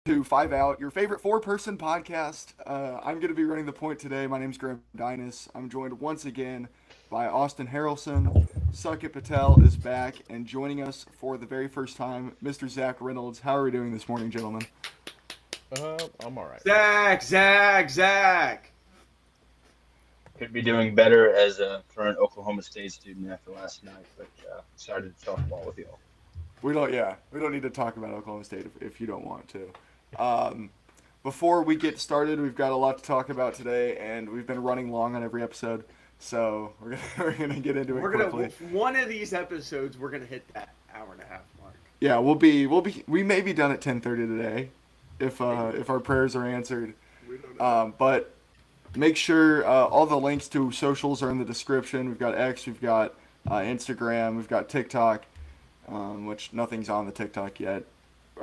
to Five Out, your favorite four-person podcast. I'm going to be running the point today. My name's Graham Dinas. I'm joined once again by Austin Harrelson. Sukkit Patel is back, and joining us for the very first time, Mr. Zach Reynolds. How are we doing this morning, gentlemen? I'm all right. Zach. Could be doing better as a current Oklahoma State student after last night, but excited to talk ball with you all. We don't need to talk about Oklahoma State if you don't want to. Before we get started, we've got a lot to talk about today, and we've been running long on every episode, so we're gonna get into it quickly. One of these episodes, we're gonna hit that hour and a half mark. Yeah, we may be done at 10:30 today, if our prayers are answered. We don't know. But make sure all the links to socials are in the description. We've got X, we've got Instagram, we've got TikTok, which nothing's on the TikTok yet.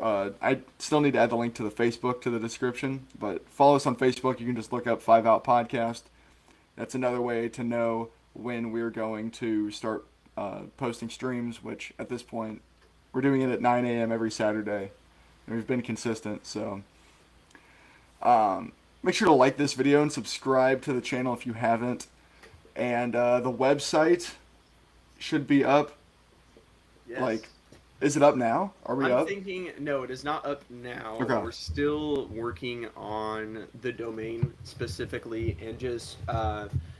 I still need to add the link to the Facebook to the description, but follow us on Facebook. You can just look up Five Out Podcast. That's another way to know when we're going to start posting streams, which at this point we're doing it at 9 a.m. every Saturday. And we've been consistent, so make sure to like this video and subscribe to the channel if you haven't. And the website should be up. Yes. Is it up now? Are we I'm up? thinking, no, it is not up now. Okay. We're still working on the domain specifically and just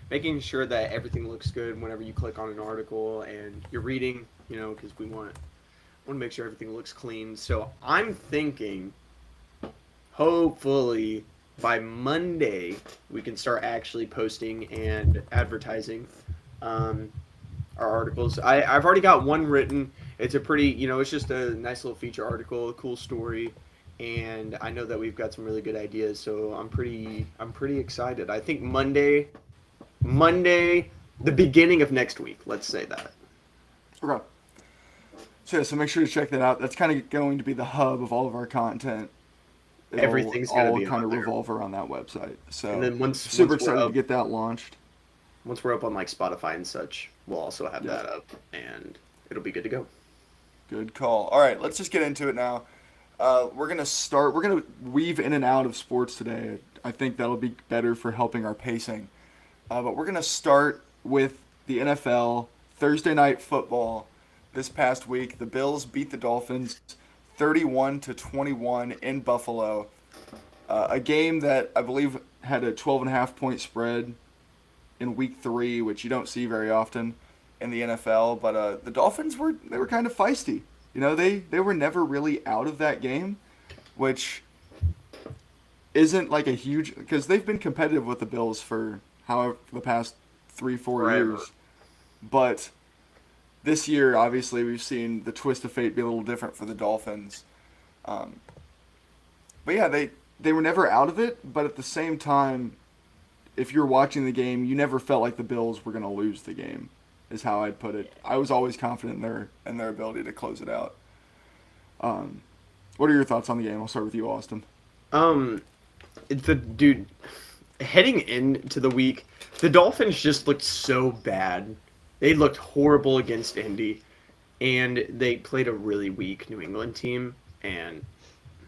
making sure that everything looks good whenever you click on an article and you're reading, because we want to make sure everything looks clean. So I'm thinking, hopefully, by Monday, we can start actually posting and advertising our articles. I've already got one written. It's a pretty, it's just a nice little feature article, a cool story, and I know that we've got some really good ideas. So I'm pretty excited. I think Monday, the beginning of next week. Let's say that. Okay. So make sure to check that out. That's kind of going to be the hub of all of our content. Everything's going to be kind on of there. revolve around that website. So And then once super we're excited up- to get that launched. Once we're up on like Spotify and such, we'll also have that up, and it'll be good to go. Good call. All right, let's just get into it now. We're gonna weave in and out of sports today. I think that'll be better for helping our pacing. But we're gonna start with the NFL Thursday night football. This past week, the Bills beat the Dolphins 31-21 in Buffalo. A game that I believe had a 12.5 point spread in week 3, which you don't see very often in the NFL. But the Dolphins were kind of feisty. They were never really out of that game, which isn't like a huge, because they've been competitive with the Bills for the past 3-4 Forever. years. But this year, obviously, we've seen the twist of fate be a little different for the Dolphins. But yeah, they were never out of it. But at the same time, if you're watching the game, you never felt like the Bills were going to lose the game, is how I'd put it. I was always confident in their ability to close it out. What are your thoughts on the game? I'll start with you, Austin. Dude, heading into the week, the Dolphins just looked so bad. They looked horrible against Indy, and they played a really weak New England team, and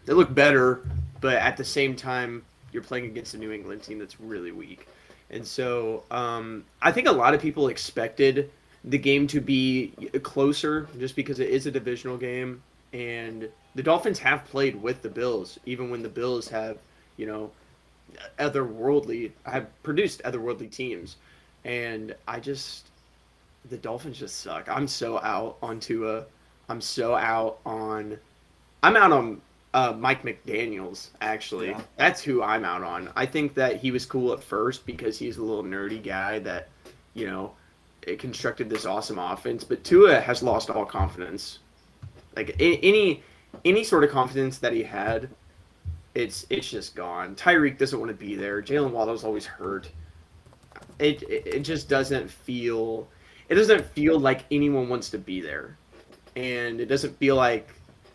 they look better, but at the same time, you're playing against a New England team that's really weak. And so I think a lot of people expected the game to be closer just because it is a divisional game. And the Dolphins have played with the Bills, even when the Bills have, have produced otherworldly teams. And the Dolphins just suck. I'm so out on Tua. I'm out on Mike McDaniels, actually. Yeah. That's who I'm out on. I think that he was cool at first because he's a little nerdy guy that, it constructed this awesome offense. But Tua has lost all confidence. Like, any sort of confidence that he had, it's just gone. Tyreek doesn't want to be there. Jalen Waddle's always hurt. It just doesn't feel... It doesn't feel like anyone wants to be there. And it doesn't feel like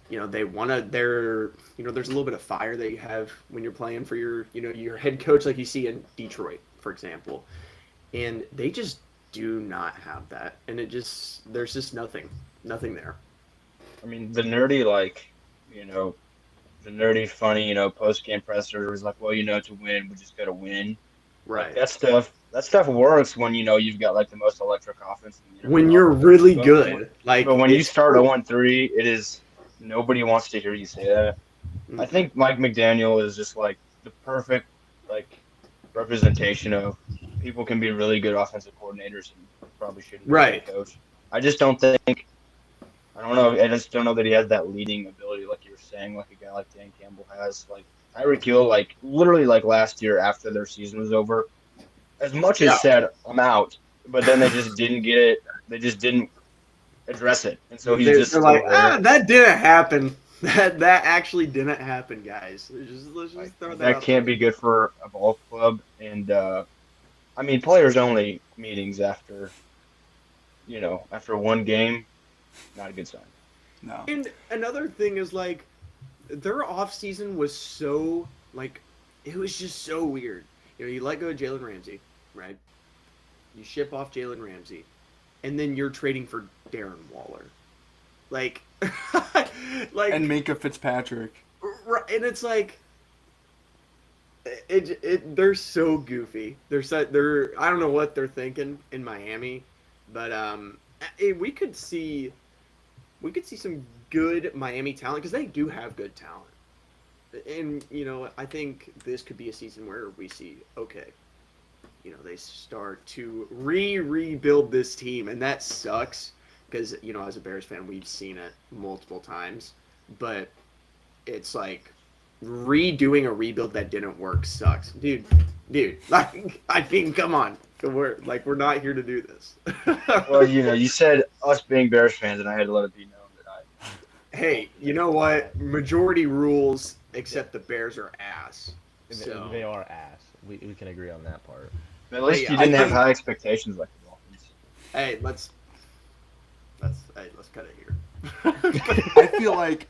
they want to, there's a little bit of fire that you have when you're playing for your head coach, like you see in Detroit, for example. And they just do not have that. And there's just nothing there. I mean, the nerdy, the nerdy, funny, post game presser was like, well, to win, we just got to win. Like, Right. that stuff works when you've got like the most electric offense in the When NFL. you're really But good, like but when you it's start 0-3, it is nobody wants to hear you say that. I Mhm. think Mike McDaniel is just like the perfect like representation of people can be really good offensive coordinators and probably shouldn't be a Right. head coach. I just don't think I don't know. I just don't know that he has that leading ability, like you were saying, like a guy like Dan Campbell has. Like Tyreek Hill, like literally, like last year after their season was over, as much Yeah. as said, "I'm out," but then they just didn't get it. They just didn't address it, and so he's just They're like, still there. that didn't happen. That actually didn't happen, guys. Let's Like just throw that that out can't there. be good for a ball club. And I mean, players only meetings after one game, not a good sign. No. And another thing is like their off season was so like it was just so weird. You let go of Jalen Ramsey, right? You ship off Jalen Ramsey, and then you're trading for Darren Waller, like, like, And Minka Fitzpatrick. and it's like, they're so goofy. They're I don't know what they're thinking in Miami, but we could see some good Miami talent because they do have good talent. And I think this could be a season where we see okay, they start to rebuild this team, and that sucks because as a Bears fan we've seen it multiple times, but it's like redoing a rebuild that didn't work sucks, dude. Like I mean, come on, we're not here to do this. Well, you said us being Bears fans, and I had to let it be known that Hey, you know what? Majority rules, except the Bears are ass. So They are ass. We can agree on that part. at least Hey, you I didn't have think- high expectations like the Dolphins. hey, let's cut it here. I feel like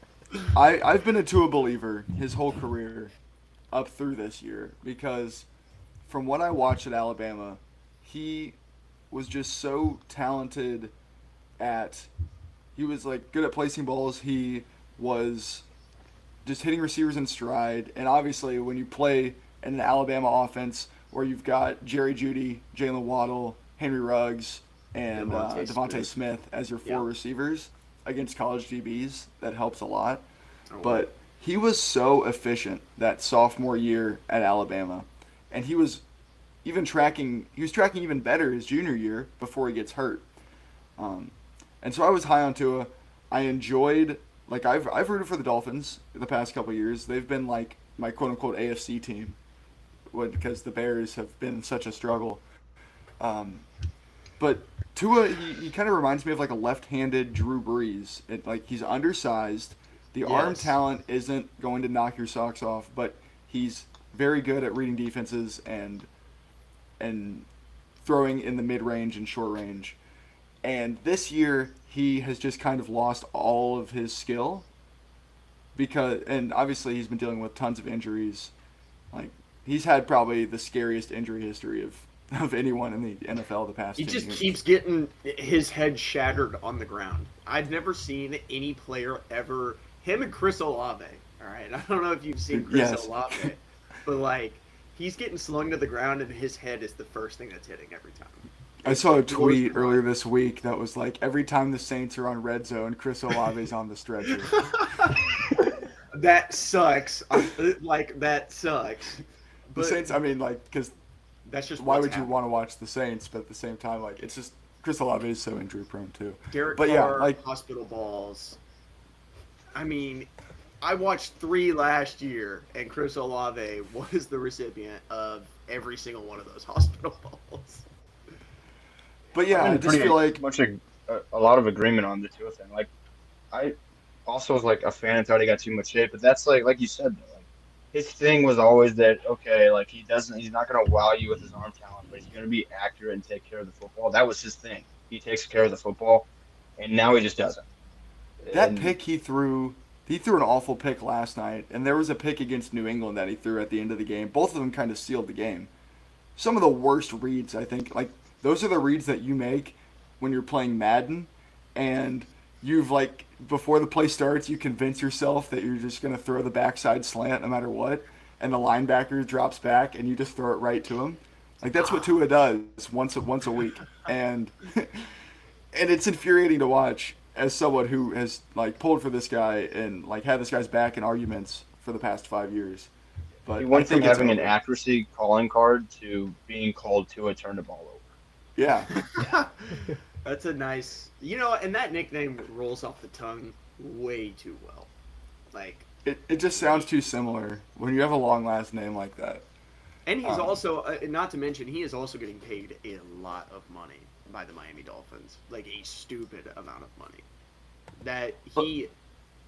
I've been a Tua believer his whole career up through this year because from what I watched at Alabama, he was just so talented at he was like good at placing balls. He was just hitting receivers in stride. And obviously when you play in an Alabama offense where you've got Jerry Jeudy, Jalen Waddle, Henry Ruggs, and Devontae Smith as your four Yeah. receivers against college DBs, that helps a lot. Oh, But he was so efficient that sophomore year at Alabama, and he was tracking even better his junior year before he gets hurt. And so I was high on Tua. I enjoyed like I've rooted for the Dolphins the past couple of years. They've been like my quote unquote AFC team, because the Bears have been such a struggle. But Tua, he kind of reminds me of like a left-handed Drew Brees. Like he's undersized. The arm Yes. talent isn't going to knock your socks off, but he's very good at reading defenses and throwing in the mid-range and short range. And this year he has just kind of lost all of his skill and obviously he's been dealing with tons of injuries. Like he's had probably the scariest injury history of anyone in the NFL the past he 10 just years. keeps getting his head shattered on the ground. I've never seen any player ever. Him and Chris Olave. All right, I don't know if you've seen Chris Yes. Olave, but like he's getting slung to the ground and his head is the first thing that's hitting every time. I saw a The tweet worst earlier this week that was like, every time the Saints are on red zone, Chris Olave's on the stretcher. That sucks. Like that sucks. The But Saints, I mean, like, because that's just why what's would you happening. want to watch the Saints? But at the same time, like, it's just Chris Olave is so injury prone too. Derek But Carr, yeah, like- hospital balls. I mean, I watched 3 last year, and Chris Olave was the recipient of every single one of those hospital balls. But yeah, I I'm just pretty feel like much a lot of agreement on the Tua thing. Like, I also was like a fan and thought he got too much hate, but that's like you said, though, like his thing was always that okay, like he's not gonna wow you with his arm talent, but he's gonna be accurate and take care of the football. That was his thing. He takes care of the football, and now he just doesn't. that And pick he threw an awful pick last night, and there was a pick against New England that he threw at the end of the game. Both of them kind of sealed the game. Some of the worst reads, I think, like those are the reads that you make when you're playing Madden, and you've like before the play starts, you convince yourself that you're just gonna throw the backside slant no matter what, and the linebacker drops back and you just throw it right to him. Like that's what Tua does once a week, and and it's infuriating to watch as someone who has like pulled for this guy and like had this guy's back in arguments for the past 5 years. But He I went from think it's having an over. accuracy calling card to being called to a turn the ball over. Yeah, That's a nice, and that nickname rolls off the tongue way too well. Like, it just sounds too similar when you have a long last name like that. and he's Um, also, not to mention, he is also getting paid a lot of money by the Miami Dolphins, like a stupid amount of money. That he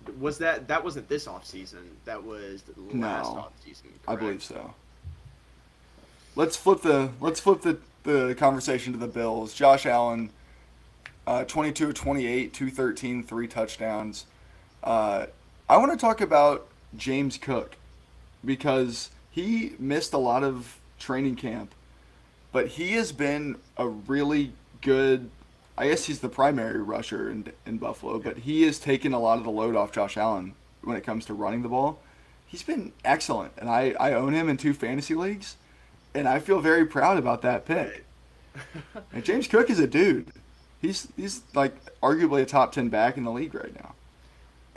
that wasn't this offseason. That was the last No, offseason. I believe so. Let's flip the conversation to the Bills. Josh Allen, 22 of 28, 213, 3 touchdowns. I want to talk about James Cook because he missed a lot of training camp, but he has been a really good. I guess he's the primary rusher in Buffalo, but he has taken a lot of the load off Josh Allen when it comes to running the ball. He's been excellent, and I own him in 2 fantasy leagues, and I feel very proud about that pick. And James Cook is a dude. He's like arguably a top 10 back in the league right now.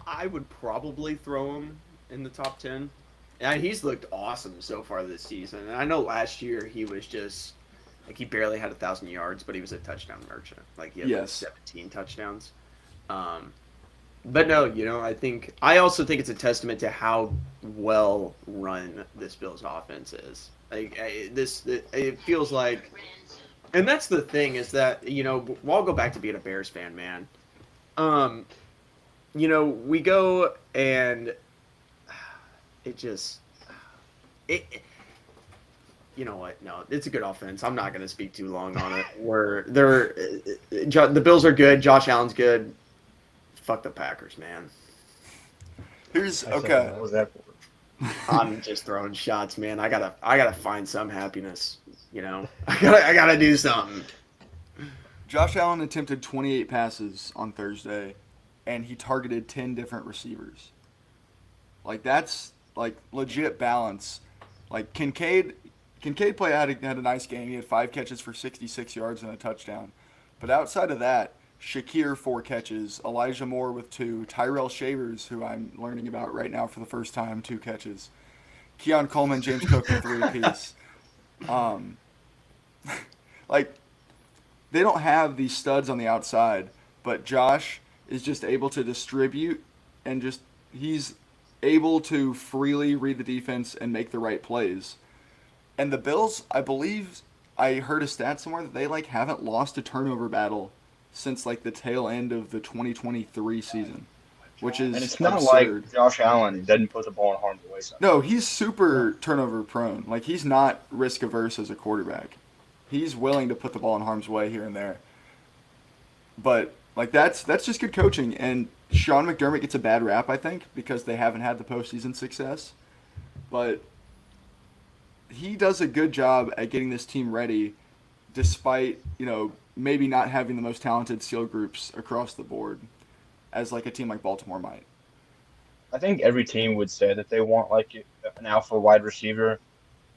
I would probably throw him in the top 10. And he's looked awesome so far this season. And I know last year he was just like he barely had 1,000 yards, but he was a touchdown merchant. Like he had like Yes. 17 touchdowns. But no, I also think it's a testament to how well run this Bills offense is. Like it feels like, and that's the thing is that I'll go back to being a Bears fan, man. We go and you know what? No, it's a good offense. I'm not going to speak too long on it. The Bills are good. Josh Allen's good. Fuck the Packers, man. Here's I said okay. What was that for? I'm just throwing shots, man. I gotta find some happiness. I gotta do something. Josh Allen attempted 28 passes on Thursday, and he targeted 10 different receivers. Like that's like legit balance. Like Kincaid had a nice game. He had 5 catches for 66 yards and a touchdown. But outside of that, Shakir 4 catches, Elijah Moore with 2, Tyrell Shavers, who I'm learning about right now for the first time, 2 catches, Keon Coleman, James Cook with 3 apiece. Like they don't have these studs on the outside, but Josh is just able to distribute and he's able to freely read the defense and make the right plays. And the Bills, I believe I heard a stat somewhere that they haven't lost a turnover battle since the tail end of the 2023 season, which is And it's not absurd. like Josh Allen doesn't put the ball in harm's way. Sometimes. No, he's super turnover prone. He's not risk averse as a quarterback. He's willing to put the ball in harm's way here and there. But that's just good coaching. And Sean McDermott gets a bad rap, I think, because they haven't had the postseason success. But he does a good job at getting this team ready, despite maybe not having the most talented skill groups across the board, as a team like Baltimore might. I think every team would say that they want an alpha wide receiver,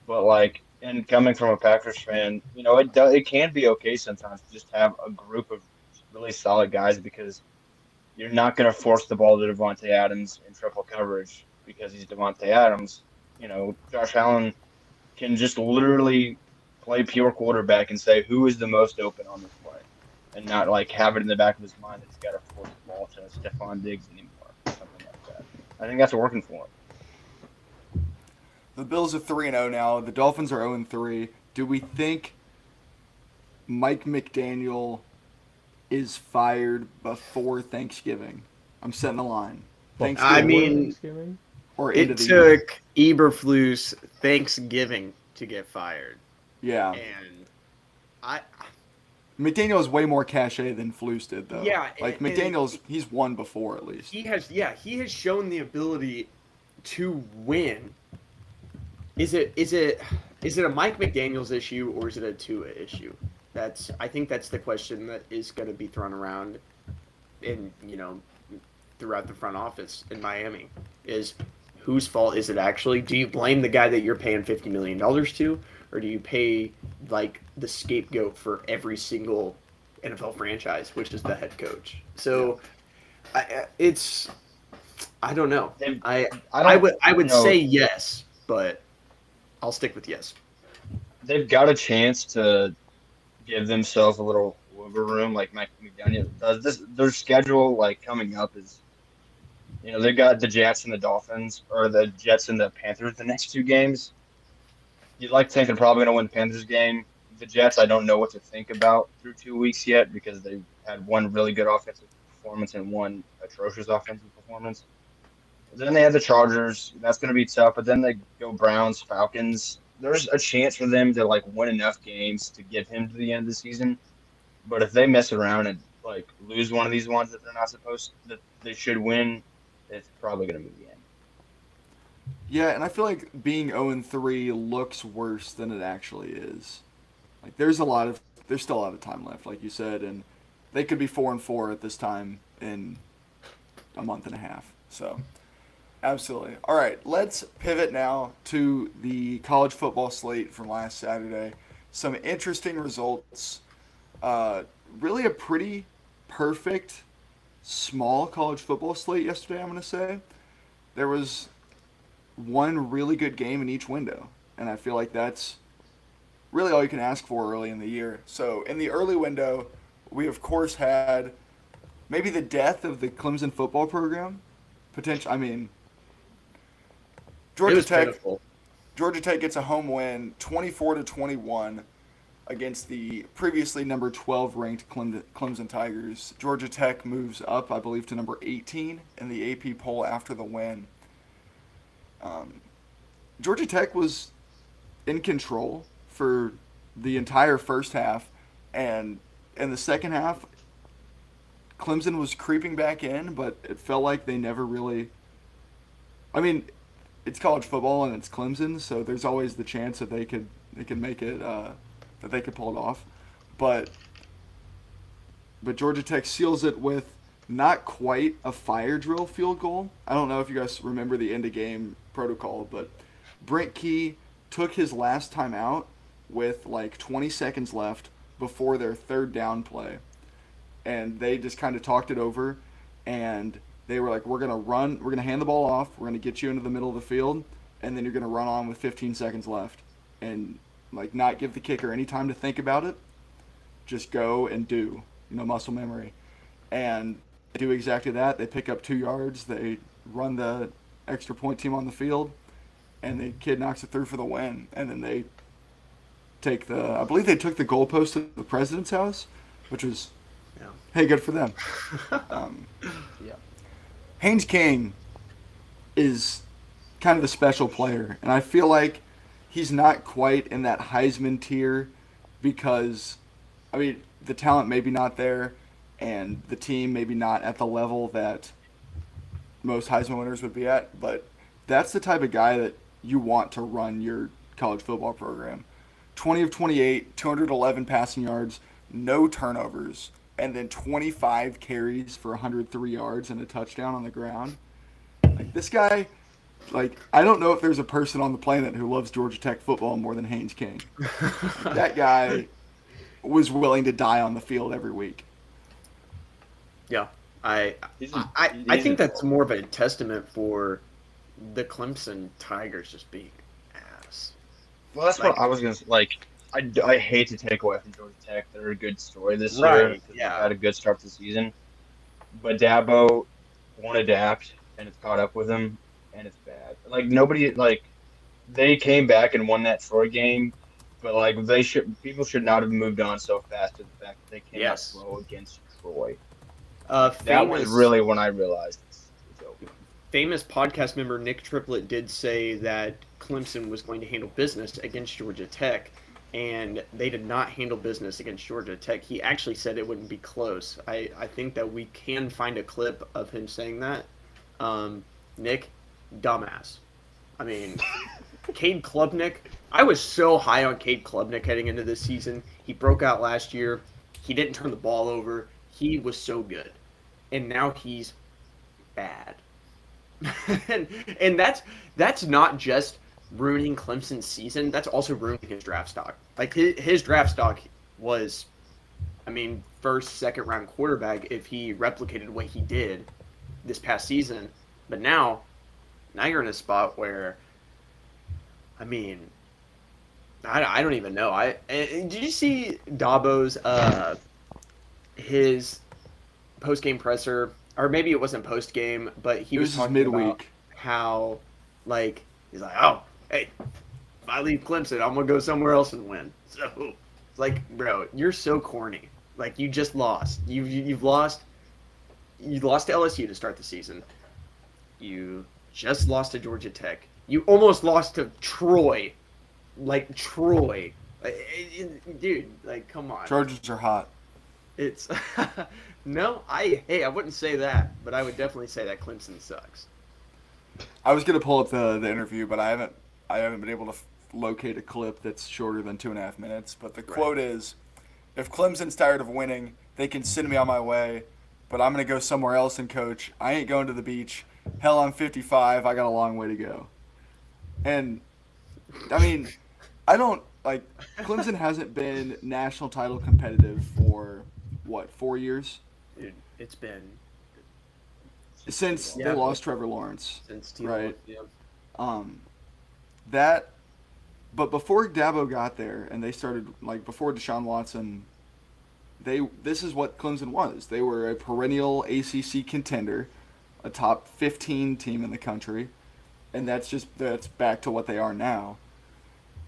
but and coming from a Packers fan, it can be okay sometimes to just have a group of really solid guys because you're not going to force the ball to Devontae Adams in triple coverage because he's Devontae Adams. Josh Allen can just literally play pure quarterback and say who is the most open on this play, and not have it in the back of his mind that he's got to force the ball to Stephon Diggs anymore, something like that. I think that's working for him. The Bills are 3-0 now. The Dolphins are 0-3. Do we think Mike McDaniel is fired before Thanksgiving? I'm setting the line. Thanksgiving. I mean, Thanksgiving? or end It of the year. took Eberflus Thanksgiving to get fired, Yeah. and I McDaniel has way more cachet than Flus did, though. Yeah, and McDaniel's, he's won before at least. he has shown the ability to win. Is it a Mike McDaniel's issue or is it a Tua issue? I think that's the question that is going to be thrown around. in throughout the front office in Miami is whose fault is it actually? Do you blame the guy that you're paying $50 million to, or do you pay like the scapegoat for every single NFL franchise, which is the head coach? So I don't know. I would say yes, but I'll stick with yes. They've got a chance to give themselves a little wiggle room, like Mike McDaniel does. Their schedule, like coming up, is they've got the Jets and the Dolphins, or the Jets and the Panthers the next two games. You'd like to think they're probably going to win the Panthers game. The Jets, I don't know what to think about through 2 weeks yet because they've had one really good offensive performance and one atrocious offensive performance. Then they have the Chargers. That's going to be tough. But then they go Browns, Falcons. There's a chance for them to like win enough games to get him to the end of the season. But if they mess around and like lose one of these ones that they're not supposed that they should win, it's probably going to move the end. Yeah, and I feel like being 0-3 looks worse than it actually is. Like there's still a lot of time left, like you said, and they could be 4-4 at this time in a month and a half. So, absolutely. All right, let's pivot now to the college football slate from last Saturday. Some interesting results. Really a pretty perfect small college football slate yesterday, I'm going to say. There was one really good game in each window, and I feel like that's really all you can ask for early in the year. So in the early window, we of course had maybe the death of the Clemson football program. Georgia Tech. Pitiful. Georgia Tech gets a home win, 24-21, against the previously number 12 ranked Clemson Tigers. Georgia Tech moves up, I believe, to number 18 in the AP poll after the win. Georgia Tech was in control for the entire first half, and in the second half, Clemson was creeping back in, but it felt like they never really. I mean, it's college football and it's Clemson, so there's always the chance that they could make it, that they could pull it off, but Georgia Tech seals it with not quite a fire drill field goal. I don't know if you guys remember the end of game protocol, but Brent Key took his last time out with like 20 seconds left before their third down play. And they just kind of talked it over, and they were like, we're going to hand the ball off, we're going to get you into the middle of the field, and then you're going to run on with 15 seconds left. And like not give the kicker any time to think about it. Just go and do, muscle memory. And they do exactly that. They pick up 2 yards, they run the extra point team on the field, and the kid knocks it through for the win. And then they take I believe they took the goalpost to the president's house, which was, hey, good for them. Yeah. Haynes King is kind of the special player, and I feel like he's not quite in that Heisman tier because, the talent maybe not there, and the team maybe not at the level that most Heisman winners would be at, but that's the type of guy that you want to run your college football program. 20 of 28, 211 passing yards, no turnovers, and then 25 carries for 103 yards and a touchdown on the ground. Like this guy, I don't know if there's a person on the planet who loves Georgia Tech football more than Haynes King. That guy was willing to die on the field every week. Yeah, I think that's more of a testament for the Clemson Tigers just being ass. Well, that's what I was going to say. I hate to take away from Georgia Tech. They're a good story this year because they've had a good start to the season. But Dabo won't adapt, and it's caught up with him, and it's bad. They came back and won that Troy game, but people should not have moved on so fast to the fact that they came out slow against Troy. That was really when I realized it's over. Famous podcast member Nick Triplett did say that Clemson was going to handle business against Georgia Tech, and they did not handle business against Georgia Tech. He actually said it wouldn't be close. I think that we can find a clip of him saying that. Nick, dumbass. Cade Klubnik, I was so high on Cade Klubnik heading into this season. He broke out last year. He didn't turn the ball over. He was so good. and now he's bad. and that's not just ruining Clemson's season. That's also ruining his draft stock. Like his draft stock was, I mean, first, second round quarterback if he replicated what he did this past season. But now you're in a spot where, I mean, I don't even know. Did you see Dabo's his post game presser, or maybe it wasn't post game, but he It was was talking midweek. about how like he's like, oh hey, if I leave Clemson, I'm gonna go somewhere else and win. So it's like, bro, you're so corny. Like you just lost. You've lost. You lost to LSU to start the season. You just lost to Georgia Tech. You almost lost to Troy. Like Troy. Dude, like come on. Chargers are hot. It's no, I wouldn't say that, but I would definitely say that Clemson sucks. I was gonna pull up the interview, but I haven't been able to locate a clip that's shorter than 2.5 minutes. But the quote is, "If Clemson's tired of winning, they can send me on my way, but I'm gonna go somewhere else and coach. I ain't going to the beach. Hell, I'm 55. I got a long way to go." And I mean, I don't like Clemson hasn't been national title competitive for what, 4 years Dude, it's been since Yeah, they lost Trevor Lawrence. since Right. Yeah. That, but before Dabo got there and they started, like before Deshaun Watson, this is what Clemson was. They were a perennial ACC contender, a top 15 team in the country, and that's back to what they are now.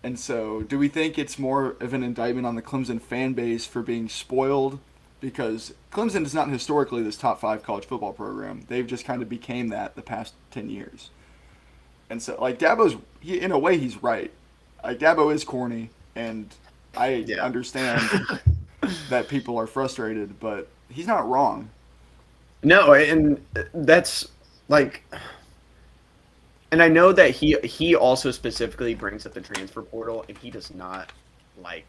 And so, do we think it's more of an indictment on the Clemson fan base for being spoiled? Because Clemson is not historically this top 5 college football program. They've just kind of became that the past 10 years. And so, like, in a way, he's right. Like, Dabo is corny, and I understand that people are frustrated, but he's not wrong. No, and that's like, and I know that he also specifically brings up the transfer portal, and he does not like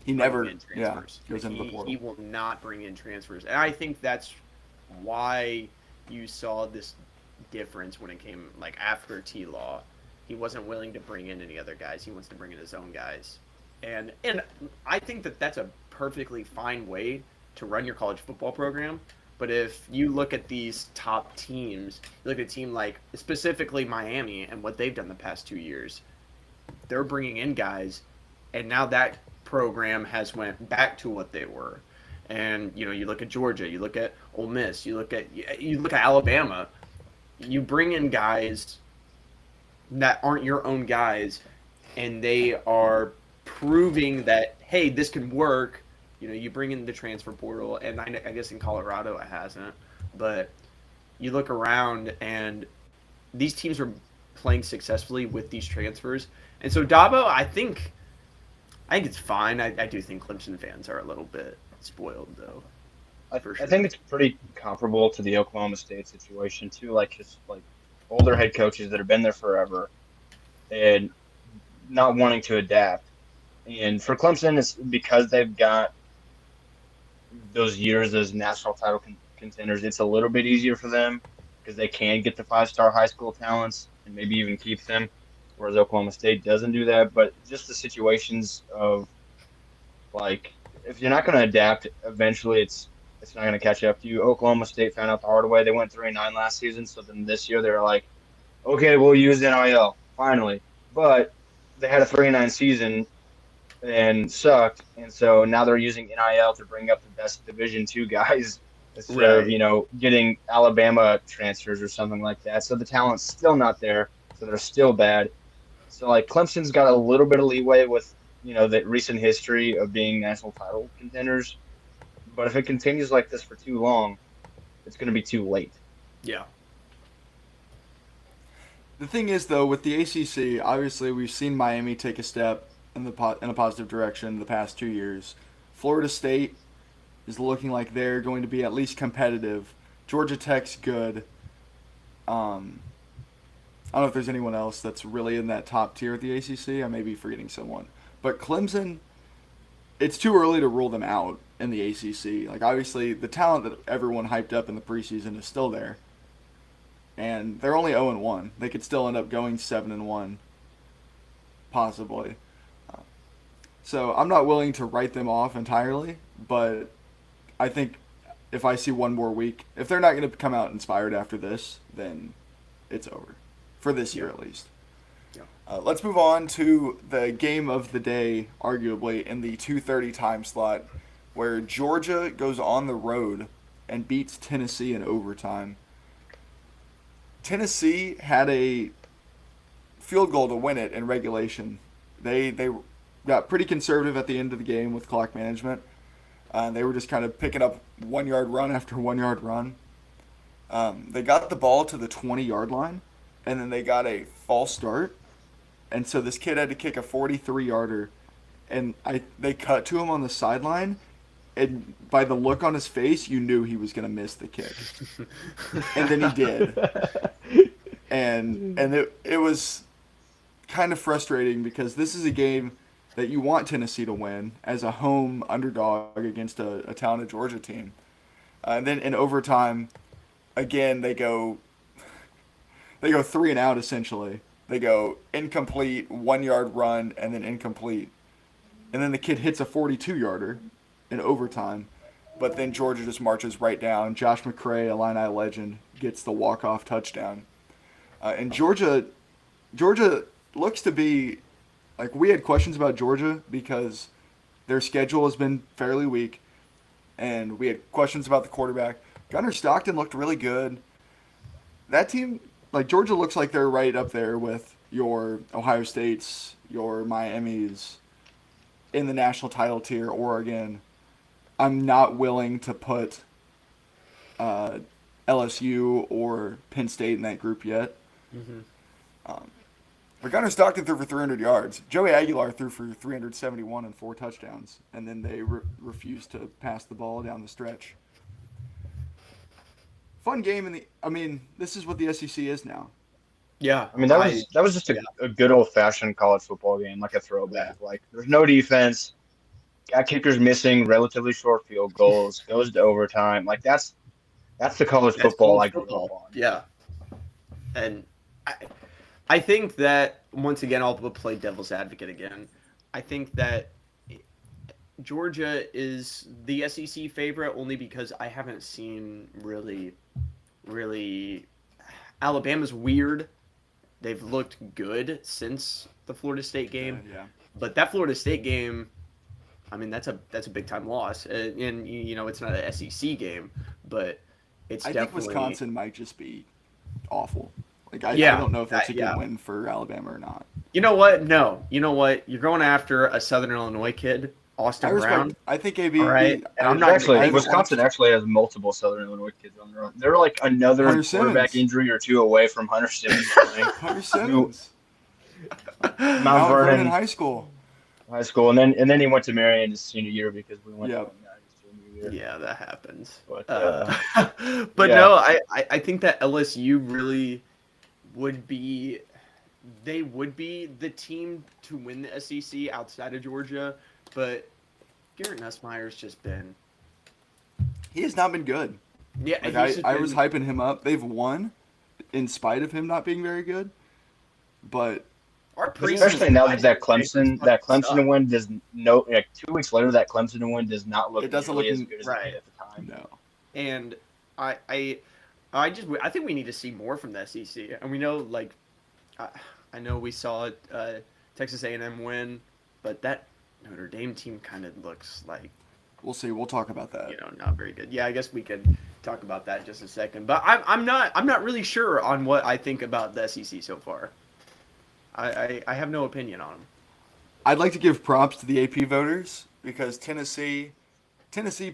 He never, bring in transfers. goes into the He portal. will not bring in transfers, and I think that's why you saw this difference when it came like after T-Law. He wasn't willing to bring in any other guys. He wants to bring in his own guys, and I think that that's a perfectly fine way to run your college football program. But if you look at these top teams, you look at a team like specifically Miami and what they've done the past 2 years, they're bringing in guys, and now that program has went back to what they were. And you look at Georgia, you look at Ole Miss, you look at Alabama. You bring in guys that aren't your own guys, and they are proving that, hey, this can work. You bring in the transfer portal, and I guess in Colorado it hasn't. But you look around, and these teams are playing successfully with these transfers. And so Dabo, I think it's fine. I do think Clemson fans are a little bit spoiled, though. I For sure. think it's pretty comparable to the Oklahoma State situation too. Like just like older head coaches that have been there forever and not wanting to adapt. And for Clemson, it's because they've got those years as national title contenders. It's a little bit easier for them because they can get the 5-star high school talents and maybe even keep them, whereas Oklahoma State doesn't do that. But just the situations of like, if you're not going to adapt, eventually it's not going to catch up to you. Oklahoma State found out the hard way. They went 3-9 last season, so then this year they're like, okay, we'll use NIL finally. But they had a 3-9 season and sucked, and so now they're using NIL to bring up the best Division II guys instead of getting Alabama transfers or something like that. So the talent's still not there, so they're still bad. So like Clemson's got a little bit of leeway with the recent history of being national title contenders, but if it continues like this for too long, it's going to be too late. Yeah. The thing is, though, with the ACC, obviously we've seen Miami take a step in a positive direction the past 2 years. Florida State is looking like they're going to be at least competitive. Georgia Tech's good. I don't know if there's anyone else that's really in that top tier at the ACC. I may be forgetting someone. But Clemson, it's too early to rule them out. in the ACC. Like, obviously, the talent that everyone hyped up in the preseason is still there, and they're only 0-1. They could still end up going 7-1, possibly. So I'm not willing to write them off entirely, but I think if I see one more week, if they're not going to come out inspired after this, then it's over for this year at least. Yeah. Let's move on to the game of the day, arguably in the 2:30 time slot, where Georgia goes on the road and beats Tennessee in overtime. Tennessee had a field goal to win it in regulation. They got pretty conservative at the end of the game with clock management. They were just kind of picking up 1 yard run after 1 yard run. They got the ball to the 20-yard line, and then they got a false start. And so this kid had to kick a 43-yarder, and they cut to him on the sideline, and by the look on his face, you knew he was going to miss the kick. And then he did. And it was kind of frustrating because this is a game that you want Tennessee to win as a home underdog against a talented Georgia team. And then in overtime, again, they go 3 and out essentially. They go incomplete, 1 yard run, and then incomplete. And then the kid hits a 42-yarder in overtime. But then Georgia just marches right down. Josh McCray, Illini legend, gets the walk-off touchdown. And Georgia looks to be, like, we had questions about Georgia because their schedule has been fairly weak. And we had questions about the quarterback. Gunnar Stockton looked really good. That team, like, Georgia looks like they're right up there with your Ohio States, your Miamis in the national title tier, Oregon. I'm not willing to put LSU or Penn State in that group yet. Mm-hmm. But Gunnar Stockton threw for 300 yards. Joey Aguilar threw for 371 and 4 touchdowns, and then they refused to pass the ball down the stretch. Fun game this is what the SEC is now. Yeah. I mean, that was just a good old-fashioned college football game, like a throwback. Like, there's no defense. Got kickers missing, relatively short field goals, goes to overtime. Like, that's the college football I grew up on. Yeah. And I think that, once again, I'll play devil's advocate again. I think that Georgia is the SEC favorite only because I haven't seen really Alabama's weird. They've looked good since the Florida State game. Yeah. But that Florida State game, I mean, that's a big time loss. And you know, it's not an SEC game, but it's I definitely think Wisconsin might just be awful. Like, I Yeah, don't know if that's a good yeah. win for Alabama or not. You know what? No. You know what? You're going after a Southern Illinois kid, Austin Brown. I think AB. All right. And I'm not Actually, Wisconsin actually has multiple Southern Illinois kids on their own. They're like another Hunter quarterback Simmons. injury or two away from Hunter Simmons playing Hunter Simmons. Mount Mount Vernon Vernon High School. High School, and then he went to Marion his senior year because we went. Yep. To his senior year. Yeah, that happens. But, But yeah. no, I think that LSU really would be the team to win the SEC outside of Georgia, but Garrett Nussmeier's just been He has not been good. yeah. Like, he's just I been- was hyping him up. They've won in spite of him not being very good. But our preseason especially now that that guys Clemson win does 2 weeks later that Clemson win does not look It doesn't nearly look as good as right. it did at the time. no. And I think we need to see more from the SEC, and we know I know we saw Texas A&M win, but that Notre Dame team kind of looks like We'll see. We'll talk about that. not very good. Yeah, I guess we could talk about that in just a second. But I'm not really sure on what I think about the SEC so far. I have no opinion on them. I'd like to give props to the AP voters because Tennessee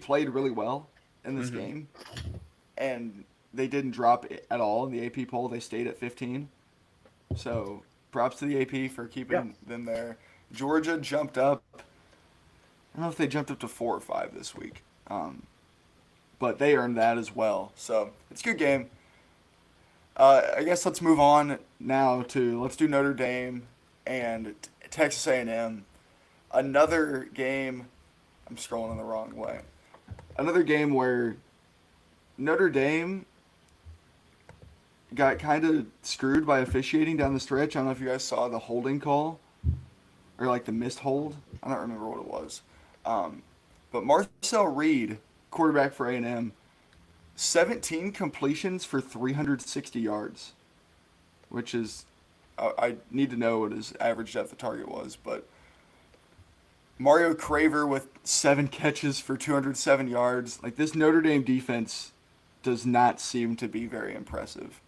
played really well in this game, and they didn't drop at all in the AP poll. They stayed at 15. So props to the AP for keeping them there. Georgia jumped up. I don't know if they jumped up to 4 or 5 this week, but they earned that as well. So it's a good game. I guess let's move on now let's do Notre Dame and Texas A&M. Another game. I'm scrolling in the wrong way. another game where Notre Dame got kind of screwed by officiating down the stretch. I don't know if you guys saw the holding call or like the missed hold. I don't remember what it was. But Marcel Reed, quarterback for A&M, 17 completions for 360 yards, which is, I need to know what his average depth of target was, but Mario Craver with 7 catches for 207 yards. Like, this Notre Dame defense does not seem to be very impressive.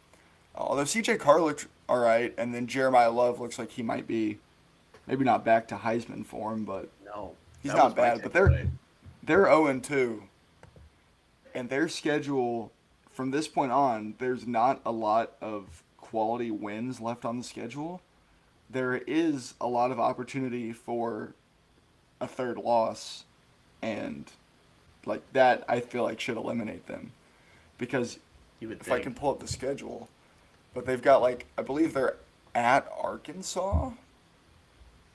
Although CJ Carr looked all right, and then Jeremiah Love looks like he might be maybe not back to Heisman form, but No, he's that not was my bad. But takeaway. they're 0-2, and their schedule from this point on, there's not a lot of quality wins left on the schedule. There is a lot of opportunity for a third loss, and like that, I feel like should eliminate them, because You would if I think. can pull up the schedule, but they've got like I believe they're at Arkansas.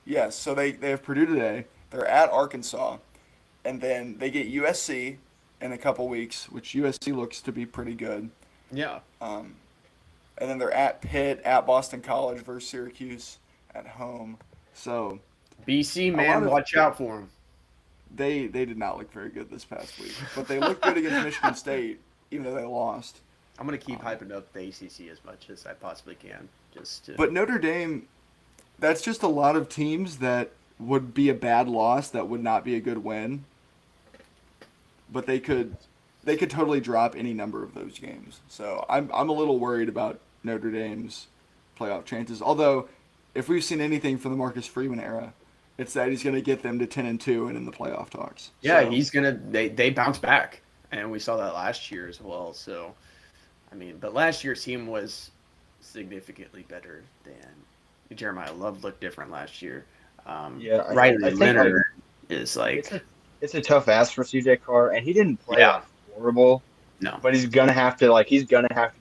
Yes, so they have Purdue today. They're at Arkansas, and then they get USC in a couple weeks, which USC looks to be pretty good. Yeah. And then they're at Pitt, at Boston College versus Syracuse at home. So BC, lot man, of- watch out for him. they did not look very good this past week, but they looked good against Michigan State, even though they lost. I'm going to keep hyping up the ACC as much as I possibly can. Just to, But Notre Dame, that's just a lot of teams that would be a bad loss that would not be a good win. But they could totally drop any number of those games. So I'm a little worried about Notre Dame's playoff chances. Although, if we've seen anything from the Marcus Freeman era, it's that he's going to get them to 10-2 and in the playoff talks. yeah, So, he's going to – they bounce back. And we saw that last year as well. So, I mean, but last year's team was significantly better than – Jeremiah Love looked different last year. Yeah, Riley I think, Leonard is like – it's a tough ask for CJ Carr, and he didn't play Yeah. horrible. no. But he's gonna have to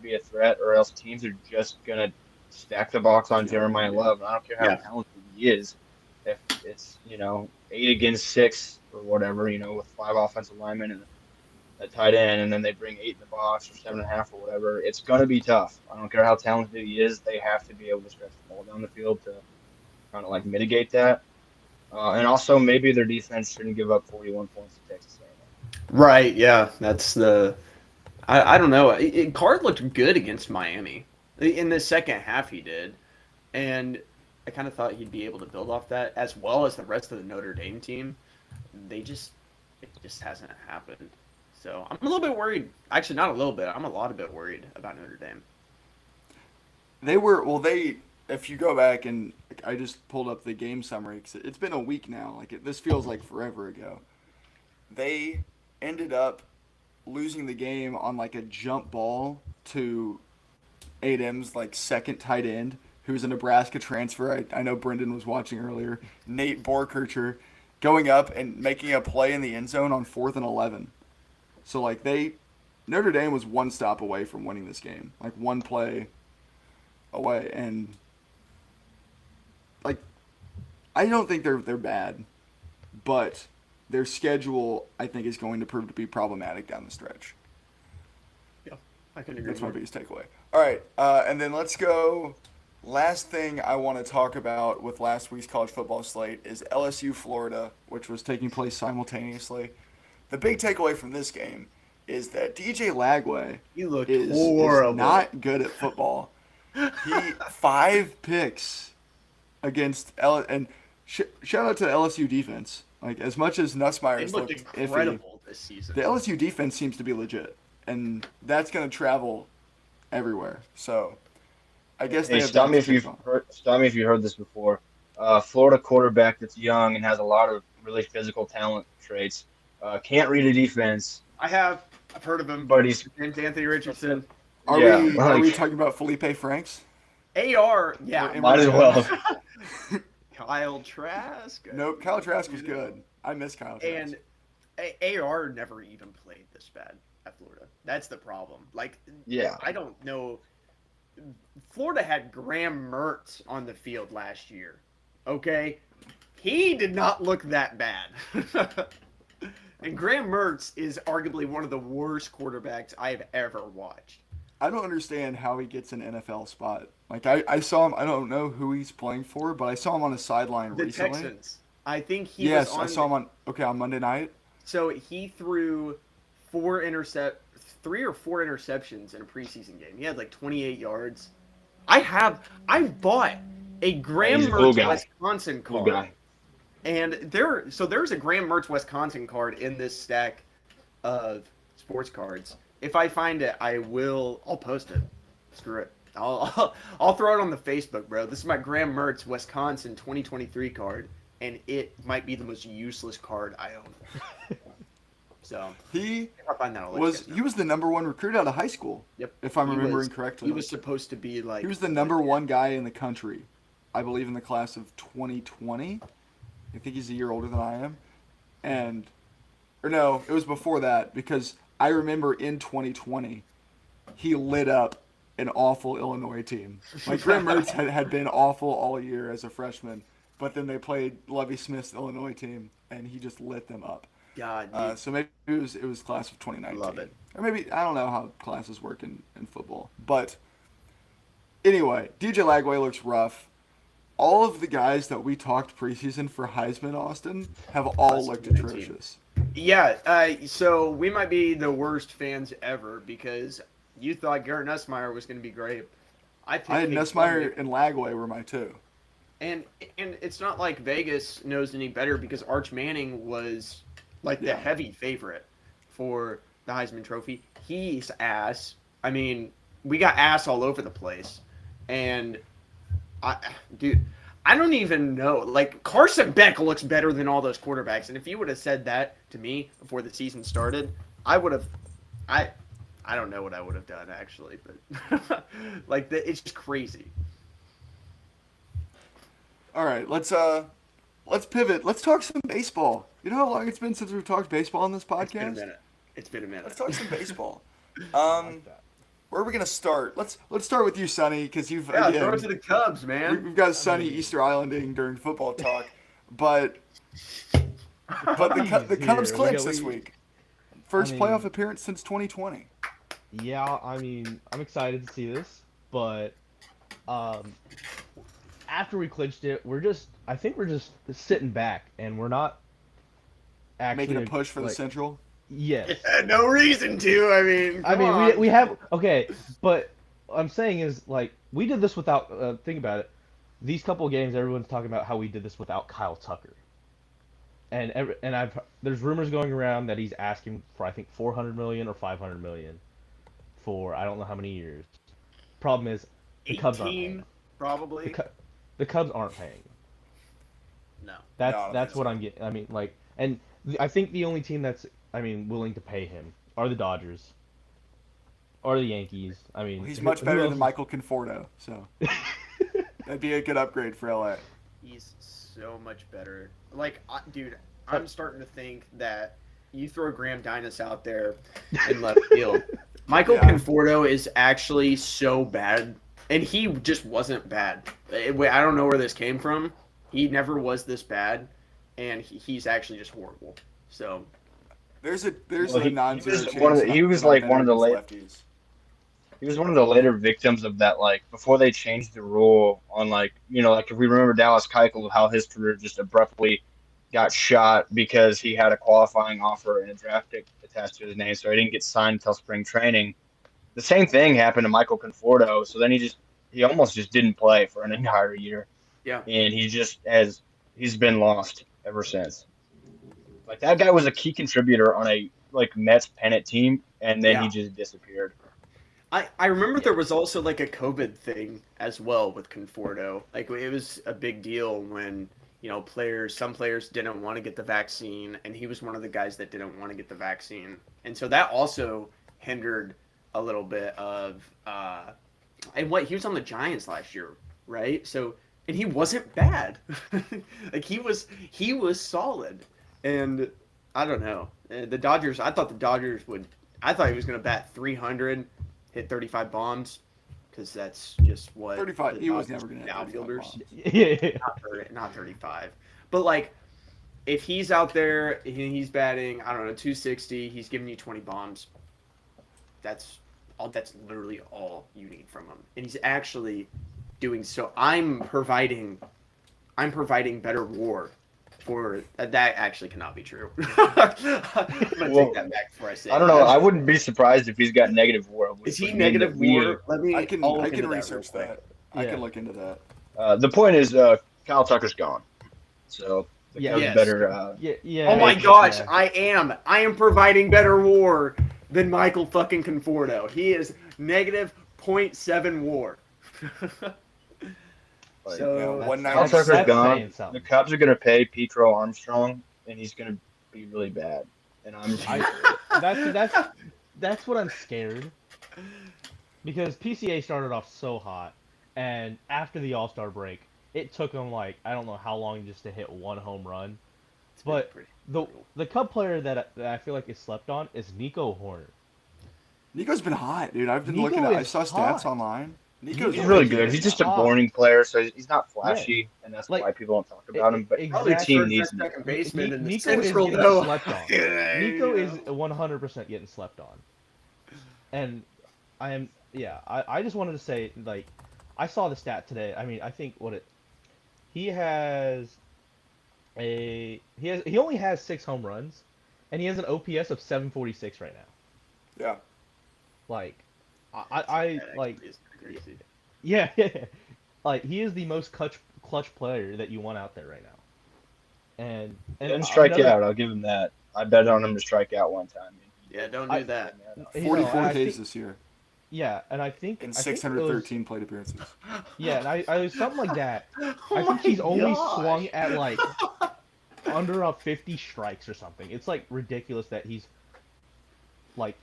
be a threat, or else teams are just gonna stack the box on Jeremiah Love. I don't care how Yeah. talented he is. If it's 8 against 6 or whatever, with 5 offensive linemen and a tight end, and then they bring 8 in the box or 7.5 or whatever, it's gonna be tough. I don't care how talented he is. They have to be able to stretch the ball down the field to kind of like mitigate that. And also maybe their defense shouldn't give up 41 points to Texas A&M. Right, yeah. That's the – I don't know. Card looked good against Miami. In the second half he did. And I kind of thought he'd be able to build off that, as well as the rest of the Notre Dame team. It just hasn't happened. So I'm a little bit worried. Actually, not a little bit. I'm a lot of bit worried about Notre Dame. if you go back and I just pulled up the game summary, 'cause it's been a week now. This feels like forever ago. They ended up losing the game on like a jump ball to A&M's like second tight end, who's a Nebraska transfer. I know Brendan was watching earlier. Nate Borkircher going up and making a play in the end zone on 4th and 11. So Notre Dame was one stop away from winning this game, like one play away, and I don't think they're bad, but their schedule I think is going to prove to be problematic down the stretch. Yeah, I can agree. That's my biggest takeaway. All right, and then let's go. Last thing I want to talk about with last week's college football slate is LSU Florida, which was taking place simultaneously. The big takeaway from this game is that DJ Lagway You looked is horrible. not good at football. He 5 picks against and shout out to the LSU defense. As much as They Nussmeyer's looked looked iffy, incredible this season. the LSU defense seems to be legit, and that's going to travel everywhere. So, I guess they Hey, have stop that me to if pick you've on. heard this before. Florida quarterback that's young and has a lot of really physical talent traits. Can't read a defense, I've heard of him. but he's Name's Anthony Richardson. Are yeah, we like- talking about Felipe Franks? AR, yeah. Might as well. Kyle Trask. Nope, Kyle Trask was good. I miss Kyle Trask. And AR never even played this bad at Florida. That's the problem. yeah. I don't know. Florida had Graham Mertz on the field last year. Okay? He did not look that bad. And Graham Mertz is arguably one of the worst quarterbacks I have ever watched. I don't understand how he gets an NFL spot. Like I saw him. I don't know who he's playing for, but I saw him on a sideline The recently. Texans. I think he Yes, was on. I saw him on Monday night. So he threw 3 or 4 interceptions in a preseason game. He had like 28 yards. I bought a Graham He's a cool Mertz guy. Wisconsin Cool card. guy. And there's a Graham Mertz Wisconsin card in this stack of sports cards. If I find it, I'll post it. Screw it. I'll throw it on the Facebook, bro. This is my Graham Mertz Wisconsin 2023 card, and it might be the most useless card I own. So He if I find that, I'll let you guys know. he was the number one recruit out of high school. Yep. If I'm He remembering was- correctly. He was supposed to be like. He was the number one guy in the country, I believe, in the class of 2020. I think he's a year older than I am. Or no, it was before that, because I remember in 2020, he lit up an awful Illinois team. Like, Graham Mertz had been awful all year as a freshman, but then they played Lovie Smith's Illinois team, and he just lit them up. God, dude. So maybe it was class of 2019. Love it. Or maybe, I don't know how classes work in football. But anyway, DJ Lagway looks rough. All of the guys that we talked preseason for Heisman, Austin, have all Class of looked 2019. atrocious. Yeah, so we might be the worst fans ever because you thought Garrett Nussmeier was going to be great. I had Caleb Nussmeier and Lagway were my two. And it's not like Vegas knows any better because Arch Manning was like the Yeah. heavy favorite for the Heisman Trophy. He's ass. I mean, we got ass all over the place. And I don't even know. Like, Carson Beck looks better than all those quarterbacks. And if you would have said that to me before the season started, I would have. I don't know what I would have done actually, but like it's just crazy. All right, let's pivot. Let's talk some baseball. You know how long it's been since we've talked baseball on this podcast? It's been a minute. Let's talk some baseball. Like that. Where are we gonna start? Let's start with you, Sonny, because you've Yeah, again, throw it to the Cubs, man. we've got Sonny Easter Islanding during football talk, but the Cubs Here, clinched we- this week. First I playoff mean- appearance since 2020. Yeah, I mean, I'm excited to see this, but after we clinched it, I think we're just sitting back, and we're not actually Making a push for the like, Central. Yes. No reason to. I mean, I come mean, on. we have okay, but what I'm saying is like we did this without. Think about it. These couple of games, everyone's talking about how we did this without Kyle Tucker, and there's rumors going around that he's asking for I think 400 million or 500 million for I don't know how many years. Problem is the Cubs aren't 18, paying. probably. The Cubs aren't paying. No. No, I don't That's think what so. I'm getting. I mean, like, and I think the only team that's willing to pay him are the Dodgers, or the Yankees. I mean, He's who- much who better else than is- Michael Conforto, so that'd be a good upgrade for LA. He's so much better. Like, dude, I'm starting to think that you throw Graham Dinas out there in left field. Michael Yeah. Conforto is actually so bad, and he just wasn't bad. I don't know where this came from. He never was this bad, and he's actually just horrible. So, There's a Well, he non-zero was chance. one of the- he that was I'm like better one of the against late- lefties. He was one of the later victims of that, like, before they changed the rule on, like, like, if we remember Dallas Keuchel, how his career just abruptly got shot because he had a qualifying offer and a draft pick attached to his name, so he didn't get signed until spring training. The same thing happened to Michael Conforto, so then he almost just didn't play for an entire year. Yeah. And he's been lost ever since. Like, that guy was a key contributor on a, like, Mets pennant team, and then Yeah. he just disappeared. I remember there was also like a COVID thing as well with Conforto. Like it was a big deal when some players didn't want to get the vaccine, and he was one of the guys that didn't want to get the vaccine, and so that also hindered a little bit of. And he was on the Giants last year, right? So and he wasn't bad, like he was solid, and I don't know the Dodgers. I thought he was going to bat 300. Hit 35 bombs because that's just what 35. the He was Dodgers never going to do, hit 35 outfielders. bombs. Yeah. Not 35, but like if he's out there and he's batting, I don't know, 260, he's giving you 20 bombs. That's literally all you need from him. And he's actually doing so. I'm providing better WAR for that actually cannot be true. I'm gonna take that back before I say I don't know. I wouldn't be surprised if he's got negative WAR. Is he which would mean negative that we- WAR? Let me. I can I'll look into research real quick. that. I Yeah. can look into that. The point is, Kyle Tucker's gone, so the Yeah. Cubs Yes. better. Yeah, yeah. Oh my yeah. gosh, I am providing better WAR than Michael fucking Conforto. He is negative 0.7 WAR. Like, So yeah, That's- 190. Kyle Tucker's that's gone. saying something. The Cubs are gonna pay Petro Armstrong, and he's gonna be really bad. And I'm That's what I'm scared. Because PCA started off so hot, and after the All-Star break, it took him like I don't know how long just to hit one home run. But the Cub player that I feel like is slept on is Nico Horner. Nico's been hot, dude. I've been Nico looking at. I is saw stats hot. online. Nico's he's really good. He's just a hot. boring player, so he's not flashy, and that's Like, why people don't talk about him. But exactly. every team needs first him. and second baseman in the Nico is Central, getting though. slept on. Yeah, Nico you is know. 100% getting slept on. And I just wanted to say, like, I saw the stat today. I mean, I think he only has 6 home runs, and he has an OPS of 746 right now. Yeah. Like, Yeah, I that like, is crazy. yeah, like he is the most clutch player that you want out there right now. And And strike another- out. I'll give him that. I bet on him to strike out one time. Yeah, don't do that. you know, 44 I Ks think- this year Yeah, and I think and I think it was- 613 plate appearances. Yeah, and I was something like that. Oh I think he's my only gosh. swung at like under 50 strikes or something. It's like ridiculous that he's like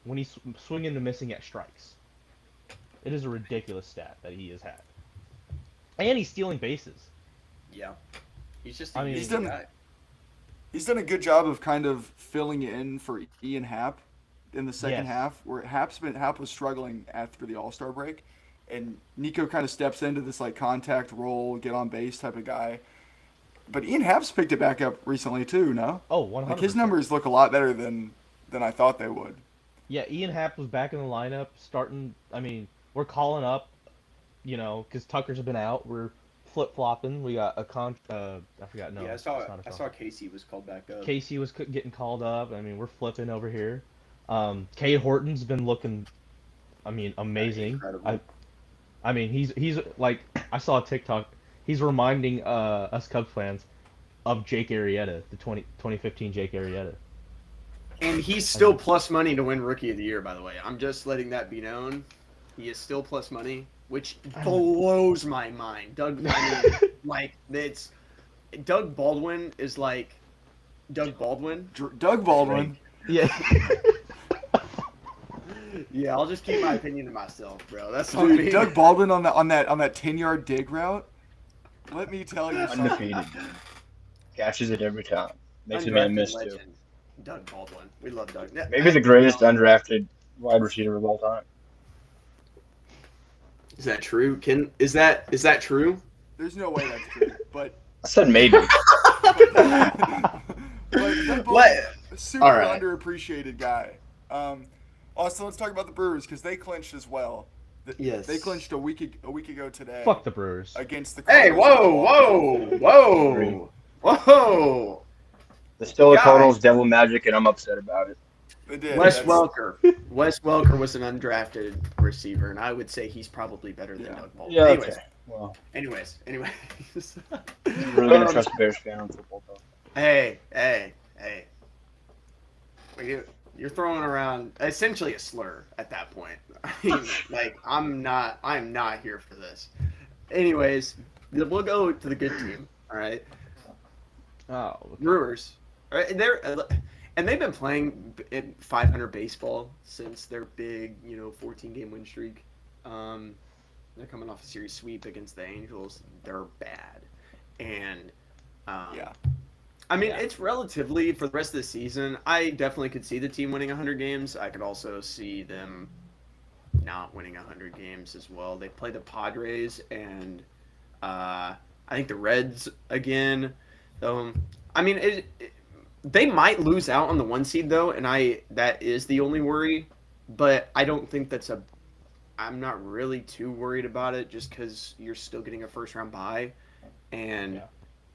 when he's swinging to missing at strikes. It is a ridiculous stat that he has had, and he's stealing bases. Yeah. He's just. I mean, easy He's done- guy. He's done a good job of kind of filling in for Ian Happ in the second Yes. half, where Happ was struggling after the All-Star break, and Nico kind of steps into this like contact role, get on base type of guy. But Ian Happ's picked it back up recently too. No, Oh, 100. like his numbers look a lot better than I thought they would. Yeah, Ian Happ was back in the lineup, starting. I mean, we're calling up, you know, because Tucker's been out. We're flip flopping. We got a I forgot. No, Yeah, I it's saw. not a I con- saw Casey was called back up. Casey was getting called up. I mean, we're flipping over here. Cade Horton's been looking, I mean, amazing. Incredible. I mean, he's like, I saw a TikTok. He's reminding us Cubs fans of Jake Arrieta, the 2015 Jake Arrieta. And he's still plus money to win Rookie of the Year, by the way. I'm just letting that be known. He is still plus money, which blows my mind. Like, it's Doug Baldwin is like Doug Baldwin. Doug Baldwin. Yeah. Yeah, I'll just keep my opinion to myself, bro. That's what I Dude, mean. Doug Baldwin on that 10-yard dig route. Let me tell you something. Undefeated. Catches it every time. Makes a man Undrafted miss too. legend, Doug Baldwin. We love Doug. Maybe the greatest undrafted wide receiver of all time. Is that true? Is that true? There's no way that's true, but I said maybe. Doug Baldwin, What? super All right. underappreciated guy. Also, let's talk about the Brewers because they clinched as well. Yes. They clinched a week ago today. Fuck the Brewers. Against the Hey, Cardinals. whoa. The still the Guys. Cardinals devil magic, and I'm upset about it. They did. Wes That's- Welker. Wes Welker was an undrafted receiver, and I would say he's probably better than Yeah. Doug Baldwin. Yeah, anyways, okay. Well, anyways. I'm really gonna trust a Bears fan on football though. Hey. You're throwing around essentially a slur at that point. I mean, like, I'm not here for this. Anyways, we'll go to the good team. All right, Oh, Brewers. All right, they've been playing in 500 baseball since their big, 14-game win streak. They're coming off a series sweep against the Angels. They're bad, and Yeah. I mean, it's relatively for the rest of the season. I definitely could see the team winning 100 games. I could also see them not winning 100 games as well. They play the Padres and I think the Reds again. Though I mean, they might lose out on the 1 seed though, and that is the only worry. But I don't think I'm not really too worried about it, just because you're still getting a first round bye, and Yeah.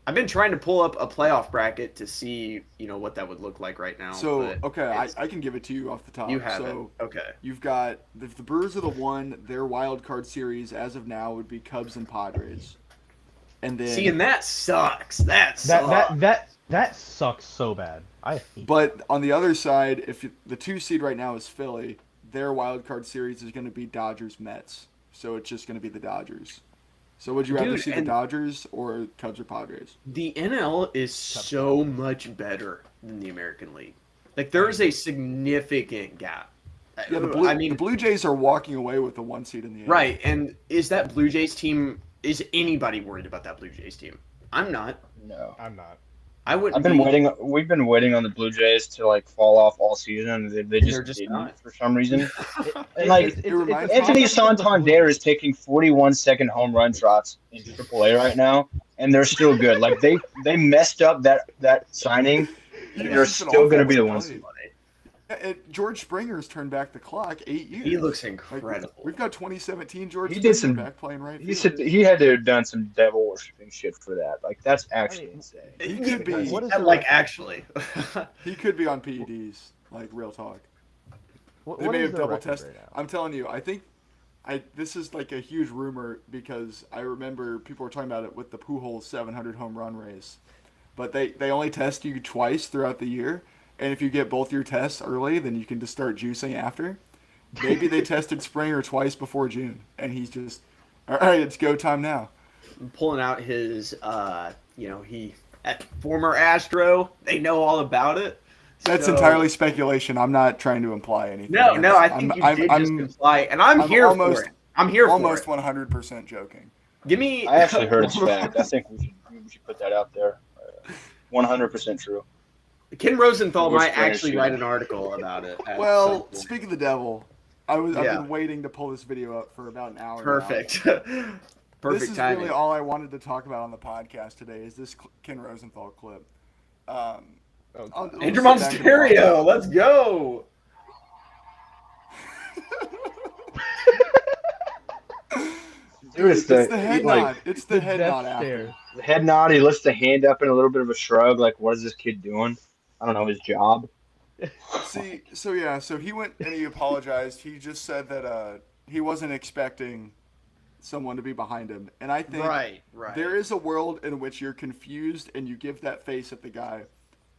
I've been trying to pull up a playoff bracket to see what that would look like right now. So but okay, I can give it to you off the top. you have so it. Okay. you've got if the Brewers are the 1, their wild card series as of now would be Cubs and Padres, and then See, and that sucks. That sucks. That sucks so bad. I hate But on the other side, if the 2 seed right now is Philly, their wild card series is going to be Dodgers Mets. So it's just going to be the Dodgers. So would you rather Dude, see the and- Dodgers or Cubs or Padres? The NL is so much better than the American League. Like, there's a significant gap. Yeah, the Blue Jays are walking away with the 1 seed in the NL. right. And is that Blue Jays team? Is anybody worried about that Blue Jays team? I'm not. No. I'm not. I wouldn't. I've been be. waiting. We've been waiting on the Blue Jays to like fall off all season. They They're just just didn't not. for some reason. It, like, it reminds me- Anthony Santander is taking 41-second home run shots in AAA right now, and they're still good. Like they messed up that signing. Yeah, They're it's an still going to awful be the play. ones. George Springer's turned back the clock 8 years. He looks Like, incredible. we've got 2017 George He Springer did some- back playing right He field. said he had to have done some devil worshipping shit for that. Like that's actually insane. He could be. What is the Like, record? actually. He could be on PEDs, like real talk. What, They what may is have the double record tested. right now? I'm telling you, I think this is like a huge rumor because I remember people were talking about it with the Pujols 700 home run race. But they only test you twice throughout the year, and if you get both your tests early, then you can just start juicing after. Maybe they tested Springer twice before June, and he's just, all right, it's go time now. Pulling out his, former Astro. They know all about it. That's So- entirely speculation. I'm not trying to imply anything. No, I think you did just imply, and I'm I'm here almost- for it. I'm here almost for it. 100% joking. Give me. I actually heard it's fact. I think we should put that out there. 100% true. Ken Rosenthal George might Springer actually should. write an article about it. at some Well, point. speak of the devil, I've Yeah. been waiting to pull this video up for about an hour. now. Perfect. This Perfect is timing. really all I wanted to talk about on the podcast today. Is this Ken Rosenthal clip? I'll Andrew sit back and Monsterio, watch let's go. Dude, it. It's the head like, nod. It's the head death nod after. stare. the head nod. He lifts the hand up in a little bit of a shrug. Like, what is this kid doing? I don't know his job. See, so he went and he apologized. He just said that he wasn't expecting someone to be behind him, and I think Right. there is a world in which you're confused and you give that face at the guy.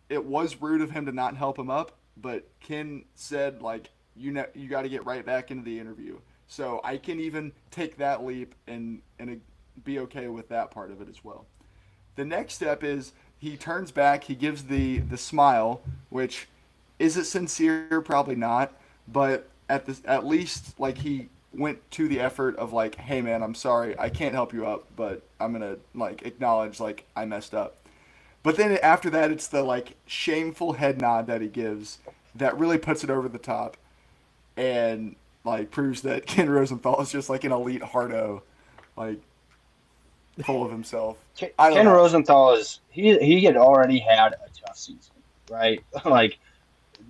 It was rude of him to not help him up, but Ken said like you got to get right back into the interview. So I can even take that leap and be okay with that part of it as well. The next step is he turns back, he gives the smile, which is it sincere? Probably not, but at least like he went to the effort of like, hey man, I'm sorry, I can't help you up, but I'm gonna like acknowledge like I messed up. But then after that, it's the like shameful head nod that he gives that really puts it over the top, and like proves that Ken Rosenthal is just like an elite hardo, like full of himself. I don't Ken know. Rosenthal he had already had a tough season, right? Like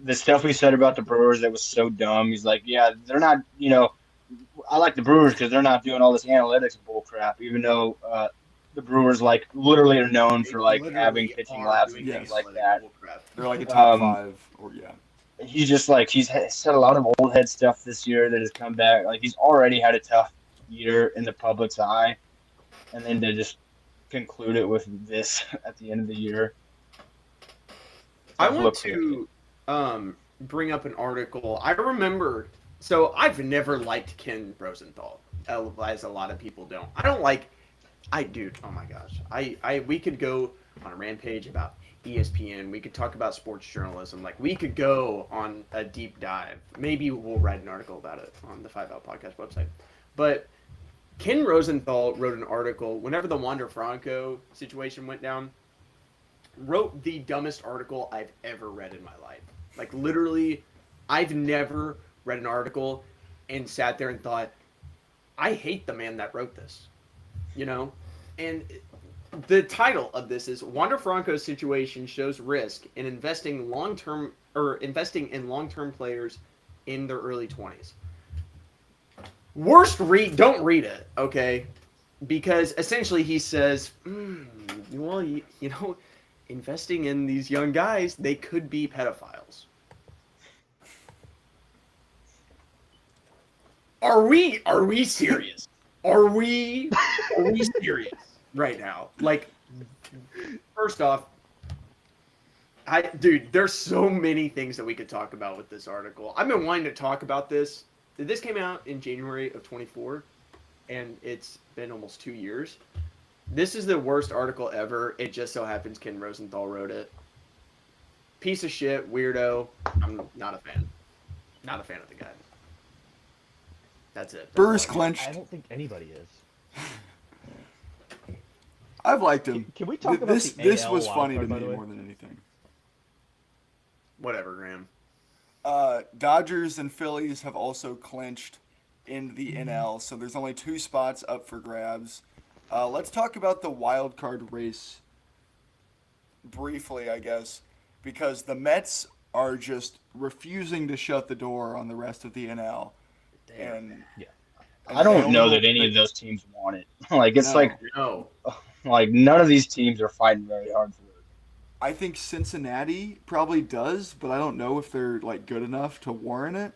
the stuff we said about the Brewers that was so dumb. He's like, yeah, they're not. I like the Brewers because they're not doing all this analytics bull crap. Even though the Brewers like literally are known for like having pitching labs and things like that. They're like a top Um, 5 or yeah. He's just like he's said a lot of old head stuff this year that has come back. Like he's already had a tough year in the public's eye, and then to just conclude it with this at the end of the year. I want to bring up an article. I remember. So I've never liked Ken Rosenthal, as a lot of people don't. I don't like. Dude. Oh my gosh. We could go on a rampage about ESPN. We could talk about sports journalism. Like we could go on a deep dive. Maybe we'll write an article about it on the 5 Out Podcast website. But Ken Rosenthal wrote an article whenever the Wander Franco situation went down. Wrote the dumbest article I've ever read in my life. Like literally, I've never read an article and sat there and thought, I hate the man that wrote this. And the title of this is Wander Franco's situation shows risk in investing in long-term players in their early 20s. Worst read, don't read it, okay? Because essentially he says, well, you know, investing in these young guys, they could be pedophiles. Are we serious? Are we serious right now? Like, first off, dude, there's so many things that we could talk about with this article. I've been wanting to talk about this. This came out in January of 24, and it's been almost 2 years. This is the worst article ever. It just so happens Ken Rosenthal wrote it. Piece of shit, weirdo. I'm not a fan. Not a fan of the guy. That's it. Burrs I clinched. don't think anybody is. I've liked him. Can we talk about this? the This AL was funny to wildcard, by me the way? more than anything. Whatever, Graham. Dodgers and Phillies have also clinched in the NL, so there's only 2 spots up for grabs. Let's talk about the wild card race briefly, I guess, because the Mets are just refusing to shut the door on the rest of the NL. And I don't they know only- that any of those teams want it. Like it's No. No. none of these teams are fighting very hard for it. I think Cincinnati probably does, but I don't know if they're like good enough to warrant it.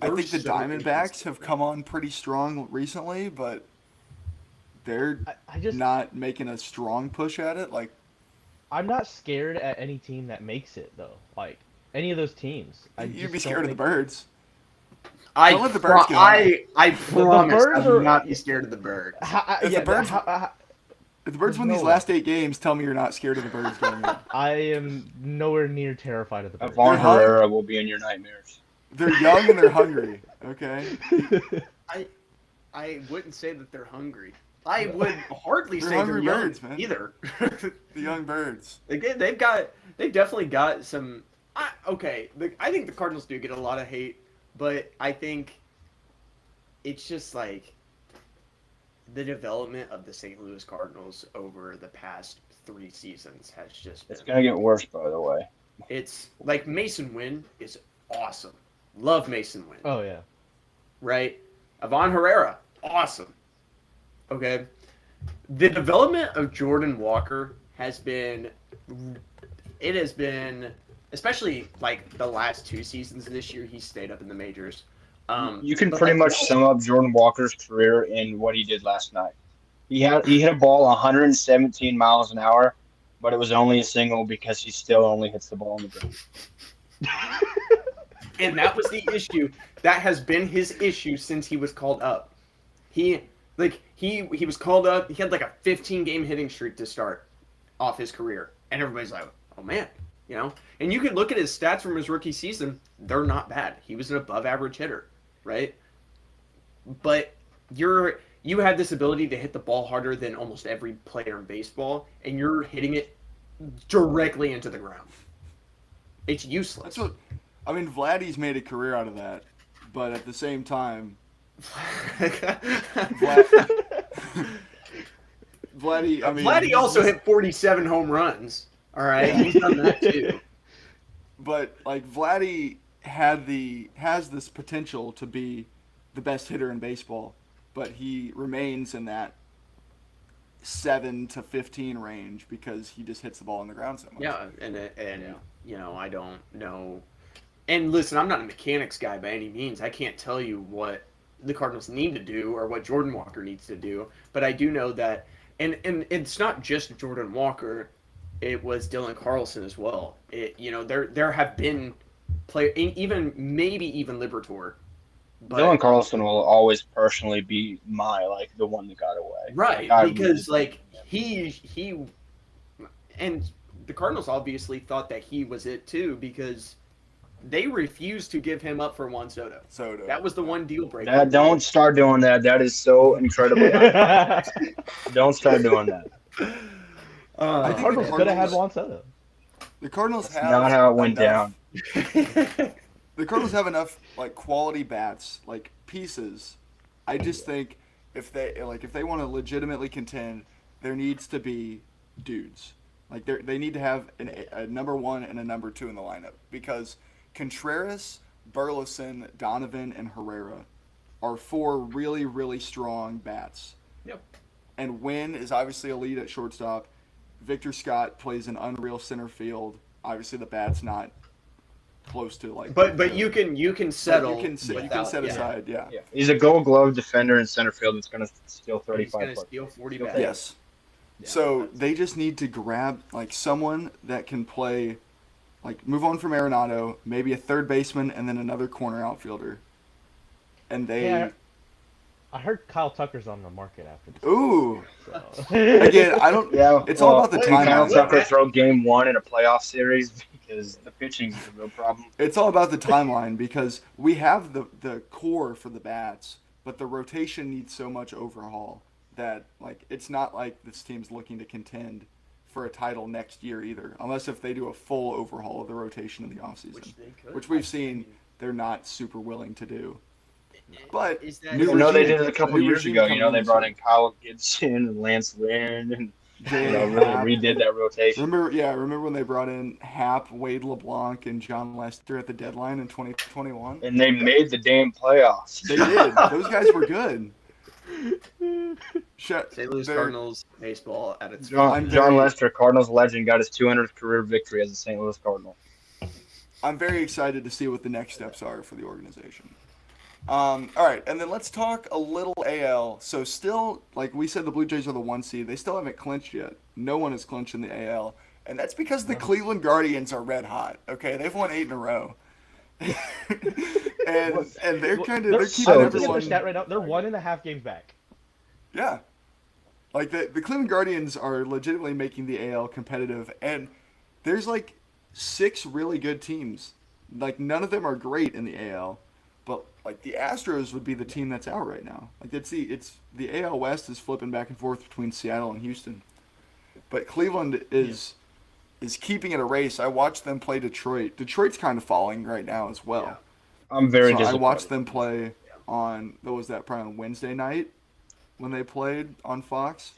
I They're think the so Diamondbacks inconsistent. have come on pretty strong recently, but they're I just not making a strong push at it. Like, I'm not scared at any team that makes it though. Like any of those teams. you'd just be don't scared of the think- Birds. I let the Birds get on I promise I Birds will are- not be scared of the Birds. If the Birds- I If the Birds There's win these no last 8 games, tell me you're not scared of the Birds going in. am nowhere near terrified of the Birds. Vaughn They're hung- Herrera will be in your nightmares. They're young and they're hungry. Okay, I wouldn't say that they're hungry. I would hardly They're say they're hungry young birds, man. either. the young Birds. Again, they've definitely got some. I think the Cardinals do get a lot of hate, but I think it's just like the development of the St. Louis Cardinals over the past 3 seasons has just been. It's gonna get worse, by the way. It's like Mason Wynn is awesome. Love Mason Wynn. Oh yeah. Right? Avon Herrera, awesome. Okay. The development of Jordan Walker has been, especially like the last 2 seasons this year, he's stayed up in the majors. You can but, pretty like, much sum up Jordan Walker's career in what he did last night. He hit a ball 117 miles an hour, but it was only a single because he still only hits the ball on the ground. And that was the issue. That has been his issue since he was called up. He was called up. He had like a 15-game hitting streak to start off his career, and everybody's like, "Oh man," you know. And you could look at his stats from his rookie season; they're not bad. He was an above-average hitter, right? But you have this ability to hit the ball harder than almost every player in baseball, and you're hitting it directly into the ground. It's useless. That's what. I mean, Vladdy's made a career out of that, but at the same time, Vladdy. I mean, Vladdy also hit 47 home runs. All right, he's done that too. But like Vladdy has this potential to be the best hitter in baseball, but he remains in that 7 to 15 range because he just hits the ball on the ground so much. Yeah, and you know, I don't know. And listen, I'm not a mechanics guy by any means. I can't tell you what the Cardinals need to do or what Jordan Walker needs to do, but I do know that, and it's not just Jordan Walker. It was Dylan Carlson as well. There have been maybe even Liberatore. But, Dylan Carlson will always personally be the one that got away. right, because he and the Cardinals obviously thought that he was it too because they refused to give him up for Juan Soto. That was the one deal breaker. Don't start doing that. That is so incredible. Don't start doing that. I think Cardinals could have had Juan Soto. The Cardinals have Not how it went enough- down. The Cardinals have enough like quality bats, like pieces. I just think if they want to legitimately contend, there needs to be dudes. Like they need to have a number one and a number two in the lineup because Contreras, Burleson, Donovan, and Herrera are four really, really strong bats. Yep. And Wynn is obviously a lead at shortstop. Victor Scott plays an unreal center field. Obviously, the bat's not close to like. But you can settle. You can without- set yeah. aside, yeah. Yeah, he's a Gold Glove defender in center field that's going to steal He's 35 gonna plus. steal 40 Steal bats. Yes. Yeah, So that's- they just need to grab like someone that can play, like move on from Arenado, maybe a third baseman, and then another corner outfielder. And they, Yeah. I heard Kyle Tucker's on the market after this. ooh, So. again, I don't. Yeah, It's all about the can Kyle timeline. Tucker throw game one in a playoff series because the pitching's a real problem. It's all about the timeline because we have the core for the bats, but the rotation needs so much overhaul that like it's not like this team's looking to contend for a title next year either, unless if they do a full overhaul of the rotation in the offseason, Which they could. which we've seen they're not super willing to do. But Is that New You know, they regime- did it a couple new years regime ago. You coming know, they in brought soon. in Kyle Gibson and Lance Lynn and Jay really Happ. redid that rotation. Remember when they brought in Hap, Wade LeBlanc, and John Lester at the deadline in 2021? And they made the damn playoffs. They did. Those guys were good. St. Louis they're- Cardinals baseball at its I'm John very- Lester, Cardinals legend, got his 200th career victory as a St. Louis Cardinal. I'm very excited to see what the next steps are for the organization. All right, and then let's talk a little AL. So still, like we said, the Blue Jays are the 1 seed. They still haven't clinched yet. No one has clinched in the AL, and that's because the Cleveland Guardians are red hot. Okay, they've won 8 in a row, and they're kind of they're keeping so everyone. Their stat right now, they're 1.5 games back. Yeah. Like the Cleveland Guardians are legitimately making the AL competitive, and there's like 6 really good teams. Like none of them are great in the AL, but like the Astros would be the team that's out right now. Like it's the AL West is flipping back and forth between Seattle and Houston, but Cleveland is keeping it a race. I watched them play Detroit. Detroit's kind of falling right now as well. Yeah. I'm very So I disappointed. watched them play on what was that, probably on Wednesday night when they played on Fox.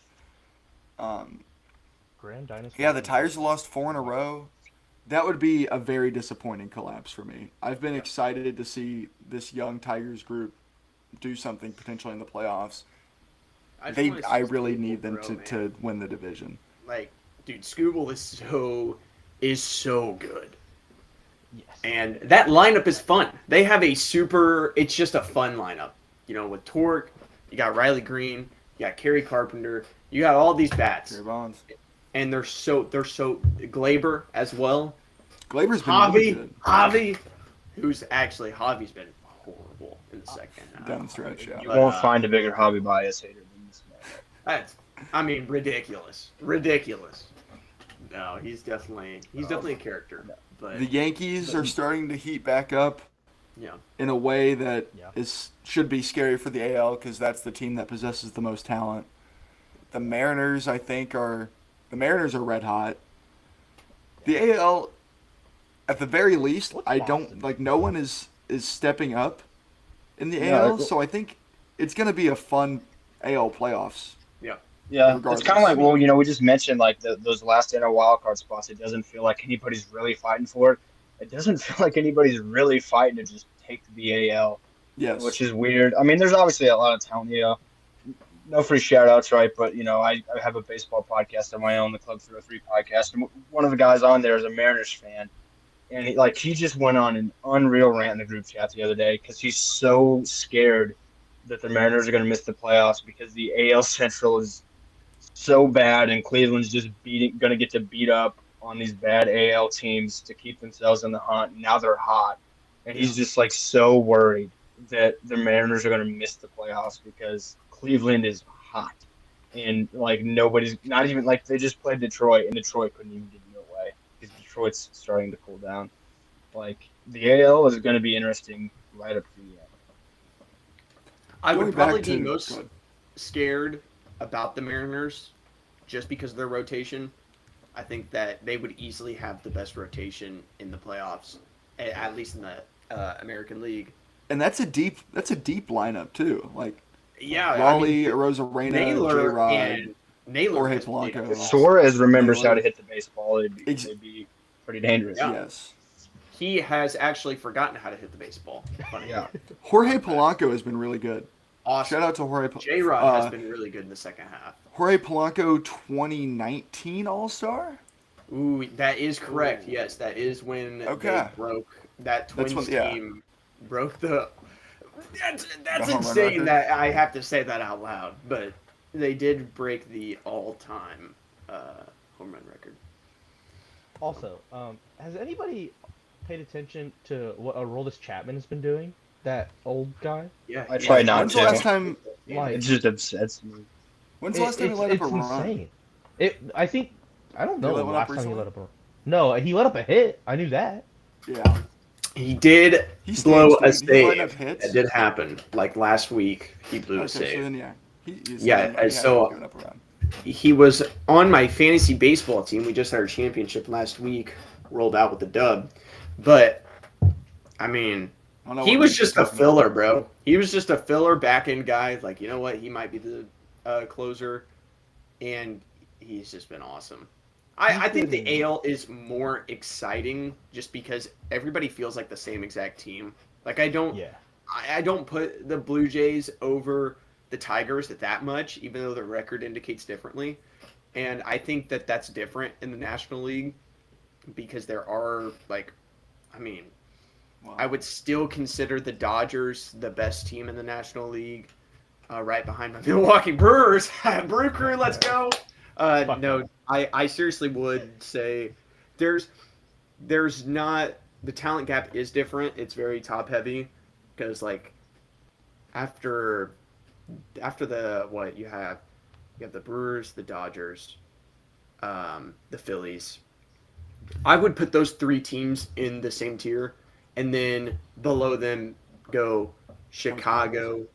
Grand Dynasty. Yeah, the Tigers have lost 4 in a row. That would be a very disappointing collapse for me. I've been excited to see this young Tigers group do something potentially in the playoffs. I really need them to win the division. Like, dude, Scooble is so good. Yes. And that lineup is fun. They have it's just a fun lineup. You know, with Torque, you got Riley Green, you got Kerry Carpenter, you got all these bats. Barry Bonds. And they're so Glaber as well. Glaber's been really good Javi, Javi's been horrible in the second half. down the stretch. Yeah. You won't find a bigger hobby bias hater than this man. That's ridiculous. Ridiculous. No, he's definitely a character. But The Yankees are starting to heat back up yeah. in a way that Yeah. should be scary for the AL because that's the team that possesses the most talent. The Mariners, I think, are red hot. The AL, at the very least, What's I Boston? don't like. No one is stepping up in the Yeah, AL, so I think it's gonna be a fun AL playoffs. Yeah, Regardless. it's kind of like, well, you know, we just mentioned like those last NL wildcard spots. It doesn't feel like anybody's really fighting for it. It doesn't feel like anybody's really fighting to just take the AL, Yes, which is weird. I mean, there's obviously a lot of talent, you know. No free shout outs, right? But, you know, I have a baseball podcast on my own, the Club 303 podcast. And one of the guys on there is a Mariners fan. And he just went on an unreal rant in the group chat the other day because he's so scared that the Mariners are going to miss the playoffs because the AL Central is so bad and Cleveland's just going to get to beat up on these bad AL teams to keep themselves in the hunt. Now they're hot. And he's just like so worried that the Mariners are going to miss the playoffs because Cleveland is hot. And like nobody's not even like they just played Detroit and Detroit couldn't even give them away because Detroit's starting to cool down. Like the AL is going to be interesting right up to the end. I Going would back probably be to- most go ahead. scared about the Mariners just because of their rotation. I think that they would easily have the best rotation in the playoffs, at least in the American League. and that's a deep lineup too. Like Yeah, Raleigh, I mean, Arozarena, Naylor J-Rod. and Naylor Jorge has made Polanco. it. Suarez remembers Naylor. how to hit the baseball. It'd Ex- be pretty dangerous. Yeah. Yes. He has actually forgotten how to hit the baseball. Funny. Yeah. Jorge Polanco has been really good. Awesome. Shout out to Jorge. J-Rod has been really good in the second half. Jorge Polanco 2019 All-Star? Ooh, that is correct. Ooh. Yes, that is when Okay. they broke that That's Twins when- yeah. team broke the. That's The home run insane record? that I have to say that out loud, but they did break the all-time home run record. Also, has anybody paid attention to what Aroldis Chapman has been doing? That old guy. Yeah, I try not When's the to. last time? Like, It just upsets me. When's the last time he let up a run? insane. I think I don't He know let the one up last time he recently? let up a. No, he let up a hit. I knew that. Yeah. he did He blow stinks, a dude. He's letting up save. hits. That did happen. Like last week, he blew a Okay, so save. then yeah. He's Yeah, he had so- given up a run. He was on my fantasy baseball team. We just had our championship last week, rolled out with the dub. But I mean, I don't know he what was he's just a talking filler, about. bro. He was just a filler back end guy. Like, you know what? He might be the closer, and he's just been awesome. I think the AL is more exciting just because everybody feels like the same exact team. Like, I don't put the Blue Jays over the Tigers that much, even though the record indicates differently. And I think that that's different in the National League because there are, like, I mean, Wow. I would still consider the Dodgers the best team in the National League, right behind my Milwaukee Brewers. Brew Crew, let's go. Fuck No, I seriously would say there's not the talent gap is different. It's very top heavy because like after the what you have the Brewers, the Dodgers, the Phillies. I would put those three teams in the same tier, and then below them go Chicago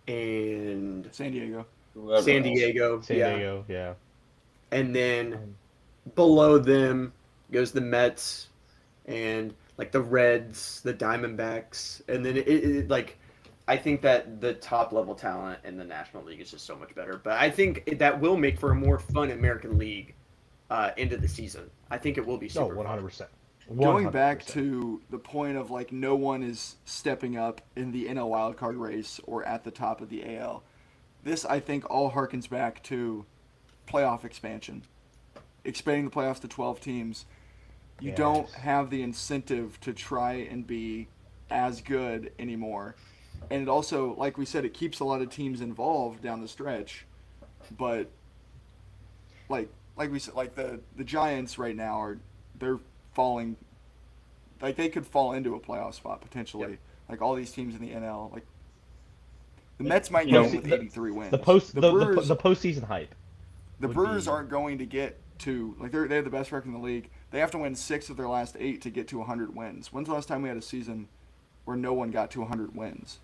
and San Diego. Whoever San else. Diego. San yeah. Diego, yeah. And then below them goes the Mets and like the Reds, the Diamondbacks, and then it like I think that the top level talent in the National League is just so much better. But I think that will make for a more fun American League into the season. I think it will be No, super. 100%. Going back 100%. to the point of like no one is stepping up in the NL wildcard race or at the top of the AL. This I think all harkens back to playoff expansion. Expanding the playoffs to 12 teams. You don't Yes. have the incentive to try and be as good anymore. And it also, like we said, it keeps a lot of teams involved down the stretch. But like we said, like the Giants right now they're falling. Like they could fall into a playoff spot potentially. Yep. Like all these teams in the NL, like the Mets might You get know, in with 83 wins. The Brewers, the postseason hype. the would Brewers be- aren't going to get to like they have the best record in the league. They have to win 6 of their last 8 to get to 100 wins. When's the last time we had a season where no one got to 100 wins?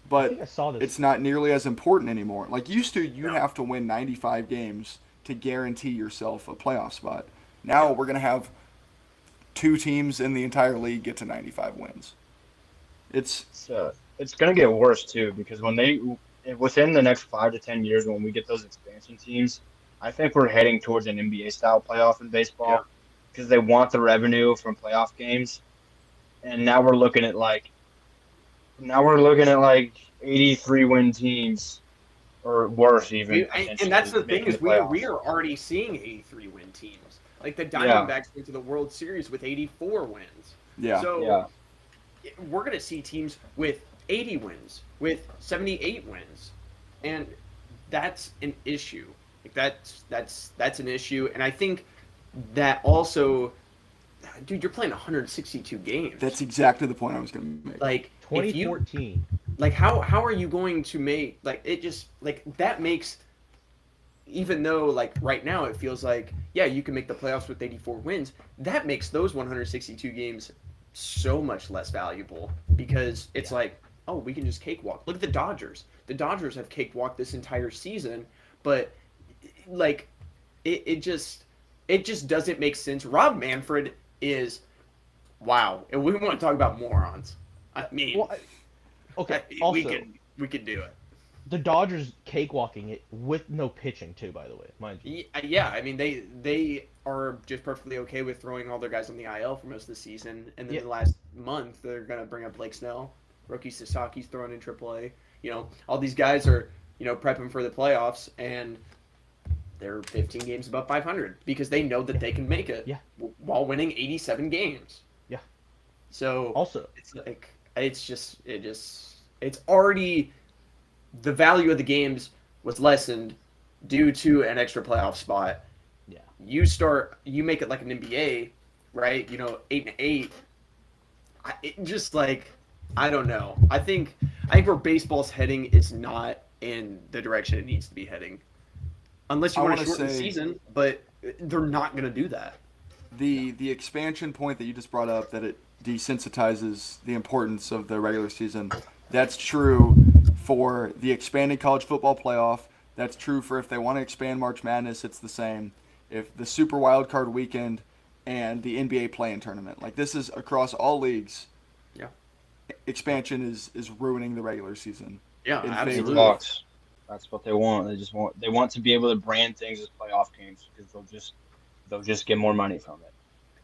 I But think I saw this. it's not nearly as important anymore. Like used to, you'd No. have to win 95 games to guarantee yourself a playoff spot. Now we're gonna have 2 teams in the entire league get to 95 wins. It's It's gonna get worse too because within the next 5 to 10 years when we get those expansion teams, I think we're heading towards an NBA style playoff in baseball because they want the revenue from playoff games, and now we're looking at like 83 win teams or worse even. And that's the thing making is the we playoffs. are already seeing 83 win teams. Like the Diamondbacks went to the World Series with 84 wins. yeah. So we're going to see teams with 80 wins, with 78 wins. And that's an issue. Like that's an issue. And I think that also, dude, you're playing 162 games. That's exactly the point I was gonna make. like if you 2014. like how are you going to make like it just like that makes, even though like right now it feels like yeah you can make the playoffs with 84 wins, that makes those 162 games so much less valuable because it's like, oh, we can just cakewalk. Look at the Dodgers have cakewalked this entire season, but like it just doesn't make sense. Rob Manfred is wow, and we want to talk about morons. I mean, Well, okay. Also, we could do it. the Dodgers cakewalking it with no pitching too, by the way, mind you. Yeah, I mean they are just perfectly okay with throwing all their guys on the IL for most of the season, and then Yeah. the last month they're gonna bring up Blake Snell, Roki Sasaki's throwing in AAA. All these guys are prepping for the playoffs, and they're 15 games above 500 because they know that they can make it. Yeah. While winning 87 games. Yeah. So Also, it's like it's already the value of the games was lessened due to an extra playoff spot. yeah. You make it like an NBA, right? 8-8. It just like I don't know. I think where baseball's heading is not in the direction it needs to be heading, unless you I want to wanna shorten the say- season. But they're not going to do that. The expansion point that you just brought up, that it desensitizes the importance of the regular season, that's true for the expanded college football playoff. That's true for if they want to expand March Madness, it's the same. If the Super Wild Card Weekend and the NBA play-in tournament, like this is across all leagues. Yeah. Expansion is ruining the regular season. Yeah, In It favor absolutely. of- sucks. That's what they want. They want to be able to brand things as playoff games because they'll just get more money from it.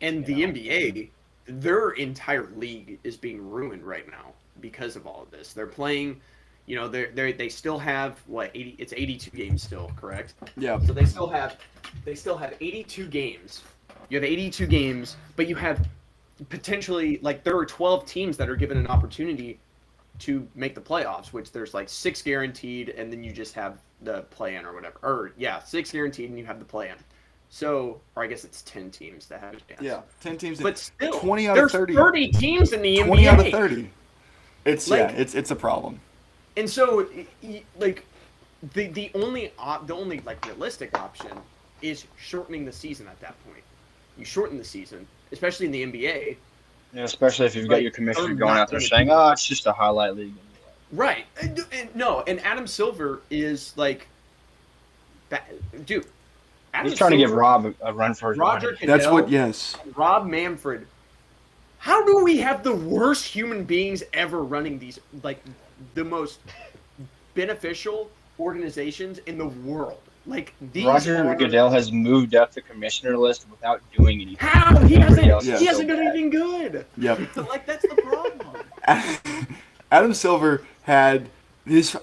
And the NBA, their entire league is being ruined right now because of all of this. They're playing, they still have what 80? It's 82 games still, correct? Yeah. So they still have 82 games. You have 82 games, but you have potentially like there are 12 teams that are given an opportunity to make the playoffs, which there's like 6 guaranteed, and then you just have the play-in or whatever. Or yeah, 6 guaranteed, and you have the play-in. So, or I guess it's 10 teams that have a chance. Yeah. 10 teams. But still, 20 out there's of 30. 30 teams in the NBA. 20 out of 30. It's Like- it's a problem. And so, like, the only like realistic option is shortening the season at that point. You shorten the season, especially in the NBA. Yeah, especially if you've got Like, your commissioner they're going not out there gonna saying, do "Oh, it's just a highlight league." Right. And Adam Silver is like, dude. Adam He's trying to give Silver, Rob a run for his Roger money. That's what. Goodell, Yes. Rob Manfred. How do we have the worst human beings ever running these, like, the most beneficial organizations in the world? Like, these Roger are... Goodell has moved up the commissioner list without doing anything. How? He Everybody else hasn't, is he so hasn't done bad. anything good. Yep. Like, that's the problem. Adam Silver had he's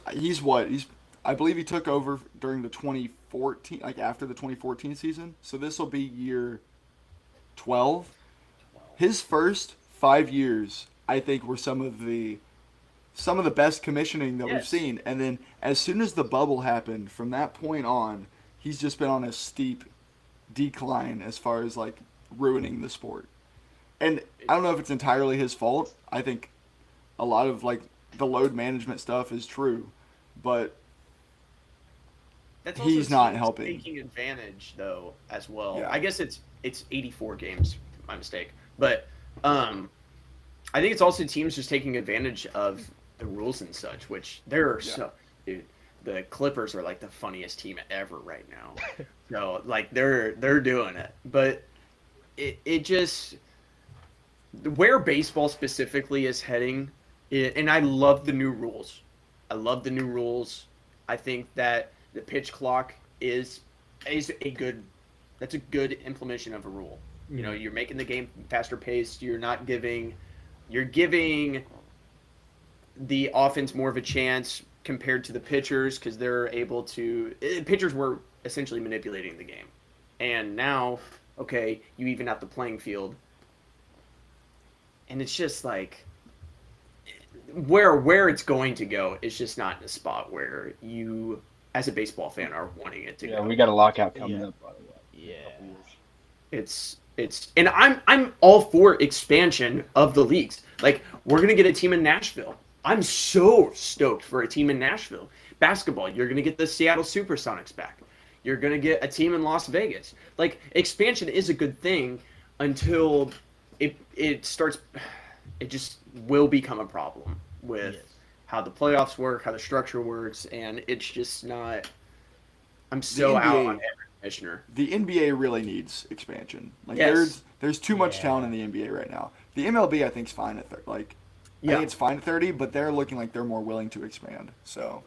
I believe he took over during the 2014, like after the 2014 season. So this will be year 12. His first 5 years, I think, were some of the best commissioning that we've Yes. seen. And then as soon as the bubble happened, from that point on, he's just been on a steep decline as far as like ruining the sport. And I don't know if it's entirely his fault. I think a lot of like the load management stuff is true, but That's He's not teams helping. Taking advantage though as well. Yeah. I guess it's 84 games. My mistake. But I think it's also teams just taking advantage of the rules and such, which they're so. Dude, the Clippers are like the funniest team ever right now. So like they're doing it, but it just where baseball specifically is heading. And I love the new rules. I think that the pitch clock is a good implementation of a rule. You know, you're making the game faster paced. You're giving the offense more of a chance compared to the pitchers because they're able to. Pitchers were essentially manipulating the game, and now, okay, you even out the playing field, and it's just like where it's going to go is just not in a spot where you, as a baseball fan, are wanting it to Yeah, go. we got a lockout coming Yeah. up, by the way. Yeah. It's and I'm all for expansion of the leagues. Like we're gonna get a team in Nashville. I'm so stoked for a team in Nashville. Basketball, you're gonna get the Seattle Supersonics back. You're gonna get a team in Las Vegas. Like expansion is a good thing until it starts. It just will become a problem with Yes. how the playoffs work, how the structure works, and it's just not. I'm so out NBA on every commissioner. the NBA really needs expansion. Like Yes. there's too much Yeah. talent in the NBA right now. The MLB I think's fine at I Yeah. think it's fine at 30, but they're looking like they're more willing to expand. So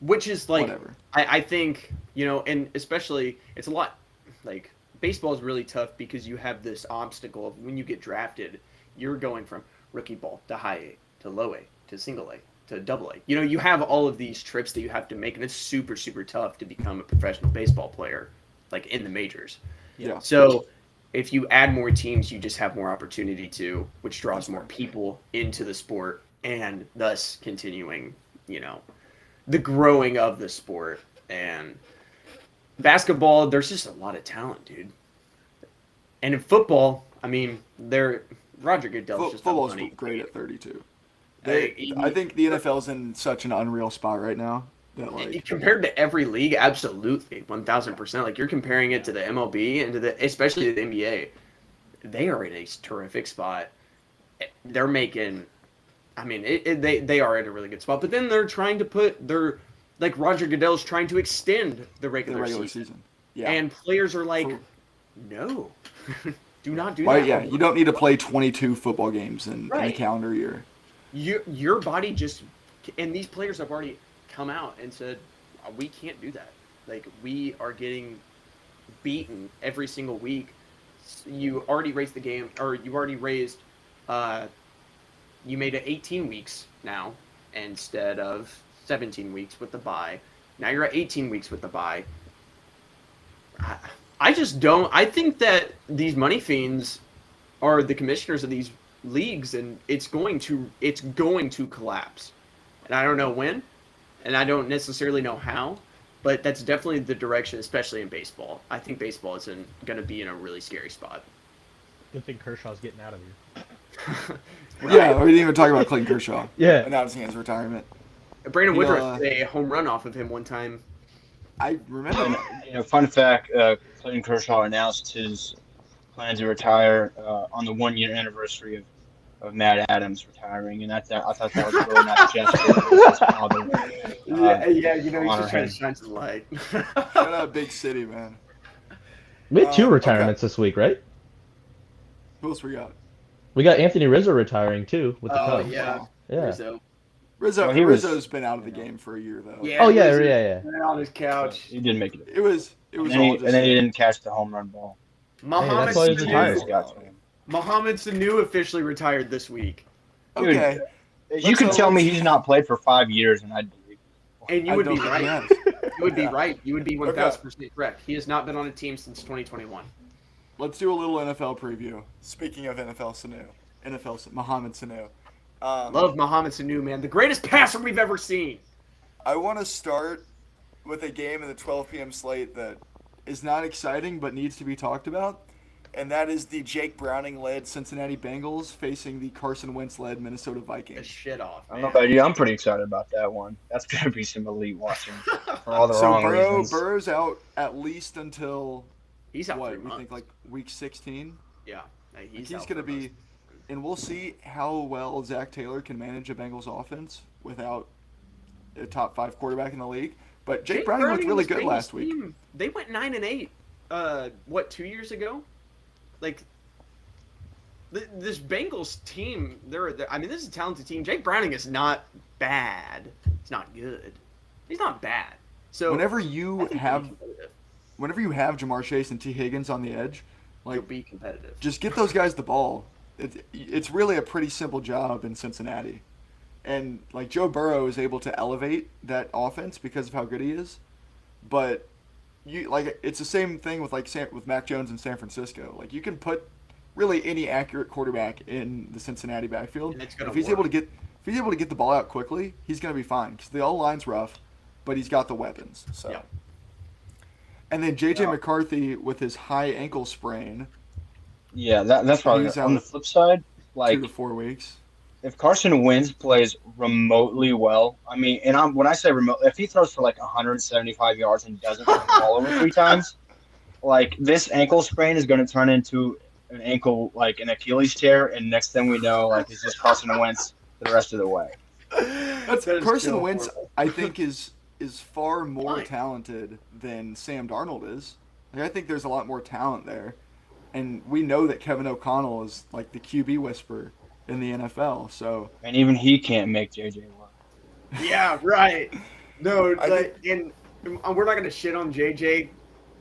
which is like Whatever. I think, you know, and especially it's a lot like baseball is really tough because you have this obstacle of when you get drafted, you're going from rookie ball to high A to low A to single A to double A. You know, you have all of these trips that you have to make, and it's super, super tough to become a professional baseball player, like in the majors. Yeah. So if you add more teams, you just have more opportunity to, which draws more people into the sport and thus continuing, you know, the growing of the sport. And basketball, there's just a lot of talent, dude. And in football, I mean, Roger Goodell's just Football's a money. great at 32. Hey, I think the NFL's in such an unreal spot right now that like compared to every league, absolutely, 1,000%. Like you're comparing it to the MLB and to especially the NBA, they are in a terrific spot. They're making, I mean, they are in a really good spot. But then they're trying to like Roger Goodell's trying to extend the regular season. Yeah. And players are like, no, do not do Why, that. yeah, you don't need to play 22 football games in a Right. calendar year. Your body just, and these players have already come out and said, we can't do that. Like, we are getting beaten every single week. You already raised the game, or you already raised, you made it 18 weeks now instead of 17 weeks with the bye. Now you're at 18 weeks with the bye. I just don't. I think that these money fiends are the commissioners of these leagues, and it's going to collapse. And I don't know when, and I don't necessarily know how, but that's definitely the direction, especially in baseball. I think baseball is going to be in a really scary spot. Good thing Kershaw's getting out of here. Yeah, we didn't even talk about Clayton Kershaw Yeah. announcing his retirement. Brandon You know, Woodruff hit a home run off of him one time. I remember. You know, fun fact: Clayton Kershaw announced his plan to retire on the 1-year anniversary of Matt Adams retiring, and I thought that was a really nice gesture. Of his father. You know, he's honor just trying him. to shine some light. Shout out Big City, man. We had two Okay. retirements this week, right? Who else we got? We got Anthony Rizzo retiring too with the Oh, Cubs. yeah. Yeah. Rizzo. Rizzo. Well, he was- Rizzo's been out of the game for a year though. Yeah. Oh yeah, Rizzo yeah. sitting on his couch. He didn't make it. It was And all just. then he didn't catch the home run ball. Mohamed that's why he's Sanu. retired. Got to him. Mohamed Sanu officially retired this week. Okay. You can tell me he's not played for 5 years, and I'd believe. And you I would don't be think right. he has. You would be Yeah. right. You would be 1,000% correct. He has not been on a team since 2021. Let's do a little NFL preview. Speaking of Mohamed Sanu. Love Mohamed Sanu, man. The greatest passer we've ever seen. I want to start with a game in the 12 p.m. slate that is not exciting but needs to be talked about, and that is the Jake Browning-led Cincinnati Bengals facing the Carson Wentz-led Minnesota The Vikings. shit off, I don't man. know about you. I'm pretty excited about that one. That's gonna be some elite watching for all the So wrong reasons. Burrow's out at least until He's out for what? 3 We months. think like week 16. Yeah. Like, He's out going to for be, months. and we'll see how well Zach Taylor can manage a Bengals offense without a top 5 quarterback in the league. But Jake Browning looked really and good this last Bengals week. team, they went 9-8. 2 years ago? Like, this Bengals team, I mean, this is a talented team. Jake Browning is not bad. He's not good. He's not bad. So Whenever I you think he'll be have competitive. Jamar Chase and T. Higgins on the edge, He'll like be competitive. just get those guys the ball. It's really a pretty simple job in Cincinnati. And like Joe Burrow is able to elevate that offense because of how good he is. But it's the same thing with with Mac Jones in San Francisco. Like you can put really any accurate quarterback in the Cincinnati backfield. And it's gonna If he's able to get the ball out quickly, he's going to be fine because the O-line's rough, but he's got the weapons. So. Yeah. And then J.J. Yeah. McCarthy with his high ankle sprain, Yeah, that's probably He's on out the flip side. 2 Like to 4 weeks. if Carson Wentz plays remotely well, I mean, and when I say remote, if he throws for like 175 yards and doesn't turn the ball over 3 times, like this ankle sprain is going to turn into an Achilles tear, and next thing we know, like it's just Carson Wentz the rest of the way. That is Carson so Wentz, horrible. I think, is far more Fine. talented than Sam Darnold is. Like, I think there's a lot more talent there. And we know that Kevin O'Connell is like the QB whisperer in the NFL. So And even he can't make JJ work. Yeah, right. No, I like, and we're not going to shit on JJ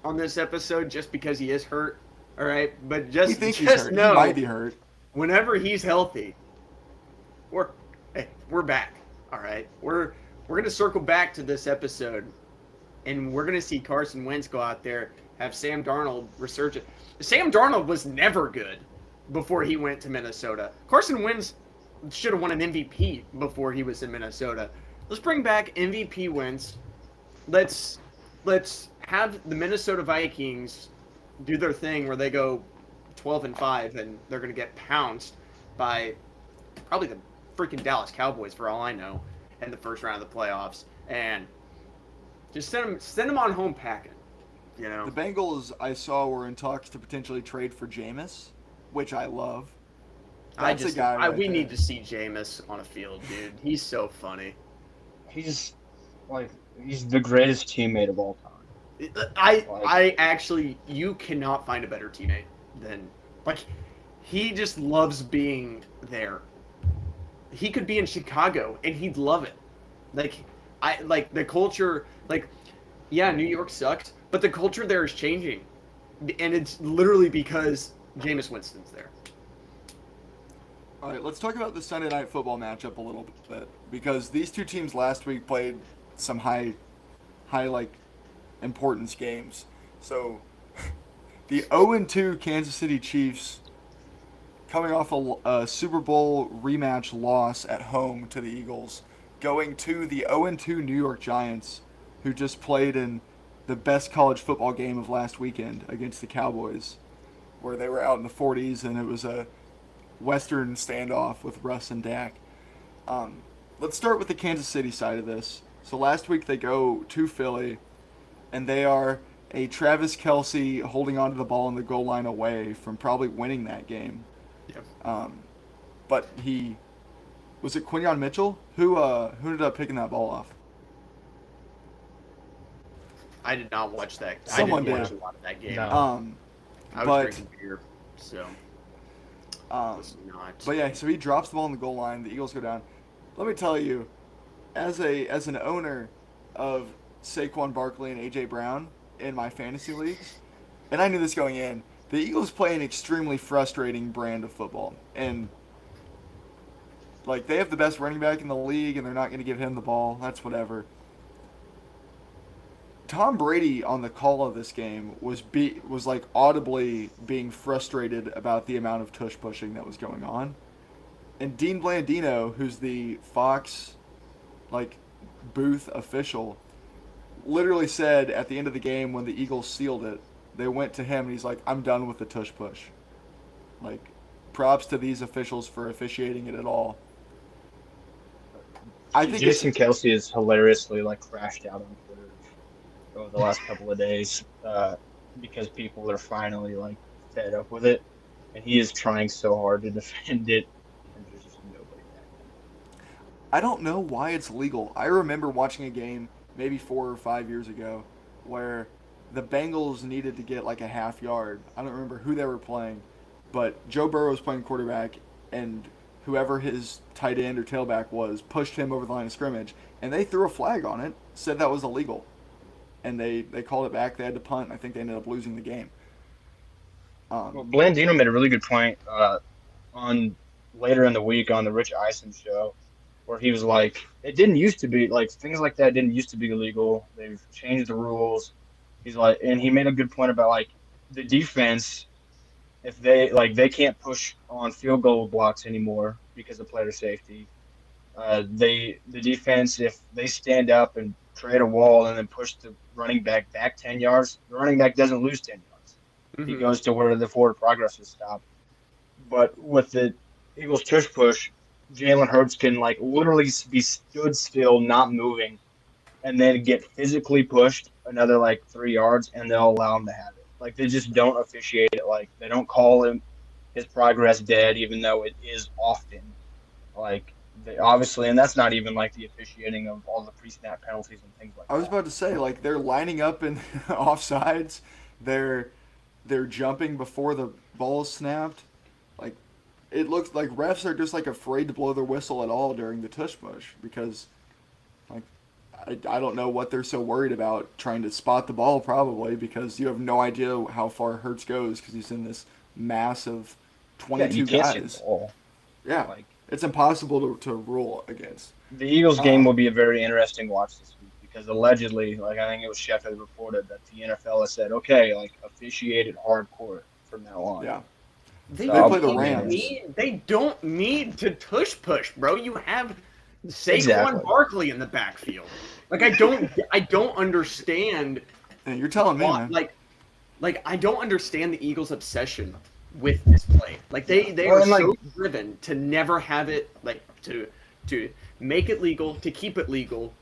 on this episode just because he is hurt. All right, but We just think he's just hurt. know He might be hurt. whenever he's healthy, we're back. All right, we're gonna circle back to this episode, and we're gonna see Carson Wentz go out there, have Sam Darnold resurgent. Sam Darnold was never good before he went to Minnesota. Carson Wentz should have won an MVP before he was in Minnesota. Let's bring back MVP Wentz. Let's have the Minnesota Vikings do their thing where they go 12-5 and they're going to get pounced by probably the freaking Dallas Cowboys for all I know in the first round of the playoffs, and just send them on home packing. You know, The Bengals I saw were in talks to potentially trade for Jameis, which I love. That's a guy right we there. need to see Jameis on a field, dude. He's so funny. He's the greatest teammate of all time. I actually, you cannot find a better teammate than, like, he just loves being there. He could be in Chicago and he'd love it. Like the culture, like, yeah, New York sucks, but the culture there is changing, and it's literally because Jameis Winston's there. All right, let's talk about the Sunday Night Football matchup a little bit, because these two teams last week played some high like importance games. So the 0-2 Kansas City Chiefs, coming off a Super Bowl rematch loss at home to the Eagles, going to the 0-2 New York Giants, who just played in the best college football game of last weekend against the Cowboys, where they were out in the 40s and it was a Western standoff with Russ and Dak. Let's start with the Kansas City side of this. So last week they go to Philly, and they are a Travis Kelce holding onto the ball on the goal line away from probably winning that game. Yep. But was it Quinyon Mitchell who ended up picking that ball off? I did not watch that. Someone I didn't did. watch a lot of that game. No. I was but- drinking beer, so was not. But yeah, so he drops the ball on the goal line. The Eagles go down. Let me tell you, as an owner of Saquon Barkley and AJ Brown in my fantasy leagues, and I knew this going in, the Eagles play an extremely frustrating brand of football, and like they have the best running back in the league, and they're not going to give him the ball. That's whatever. Tom Brady on the call of this game was like audibly being frustrated about the amount of tush pushing that was going on. And Dean Blandino, who's the Fox like booth official, literally said at the end of the game when the Eagles sealed it, they went to him and he's like, "I'm done with the tush push." Like, props to these officials for officiating it at all. I think Jason Kelsey is hilariously like crashed out on Twitter over the last couple of days because people are finally like fed up with it, and he is trying so hard to defend it, and there's just nobody back. I don't know why it's legal. I remember watching a game maybe 4 or 5 years ago where the Bengals needed to get like a half yard. I don't remember who they were playing, but Joe Burrow was playing quarterback, and whoever his tight end or tailback was pushed him over the line of scrimmage, and they threw a flag on it, said that was illegal. And they called it back. They had to punt. I think they ended up losing the game. Well, Blandino made a really good point on later in the week on the Rich Eisen show, where he was like, it didn't used to be, like, things like that didn't used to be illegal. They've changed the rules. He's like, and he made a good point about, like, the defense, if they can't push on field goal blocks anymore because of player safety. The defense, if they stand up and create a wall and then push the running back 10 yards, the running back doesn't lose 10 yards. Mm-hmm. He goes to where the forward progress is stopped. But with the Eagles tush push, Jalen Hurts can like literally be stood still, not moving, and then get physically pushed another like 3 yards, and they'll allow him to have it. Like they just don't officiate it. Like they don't call him his progress dead, even though it is often. Like they obviously, and that's not even like the officiating of all the pre-snap penalties and things like that. I was about to say, like, they're lining up in offsides. They're jumping before the ball is snapped. Like, it looks like refs are just, like, afraid to blow their whistle at all during the tush push because, like, I don't know what they're so worried about trying to spot the ball, probably because you have no idea how far Hurts goes because he's in this mass of Yeah, 22 you can't see the guys. ball. Yeah, Like it's impossible to rule against. the Eagles game will be a very interesting watch this week because allegedly, like I think it was Sheffield reported that the NFL has said, okay, like officiate it hardcore from now on. Yeah. They, They don't play the even Rams. They don't need to push, bro. You have Saquon Exactly. Barkley in the backfield. Like I don't understand And you're telling me, why, man. like I don't understand the Eagles' obsession with this play. Like they Well, are and, like- so driven to never have it, like to make it legal, to keep it legal.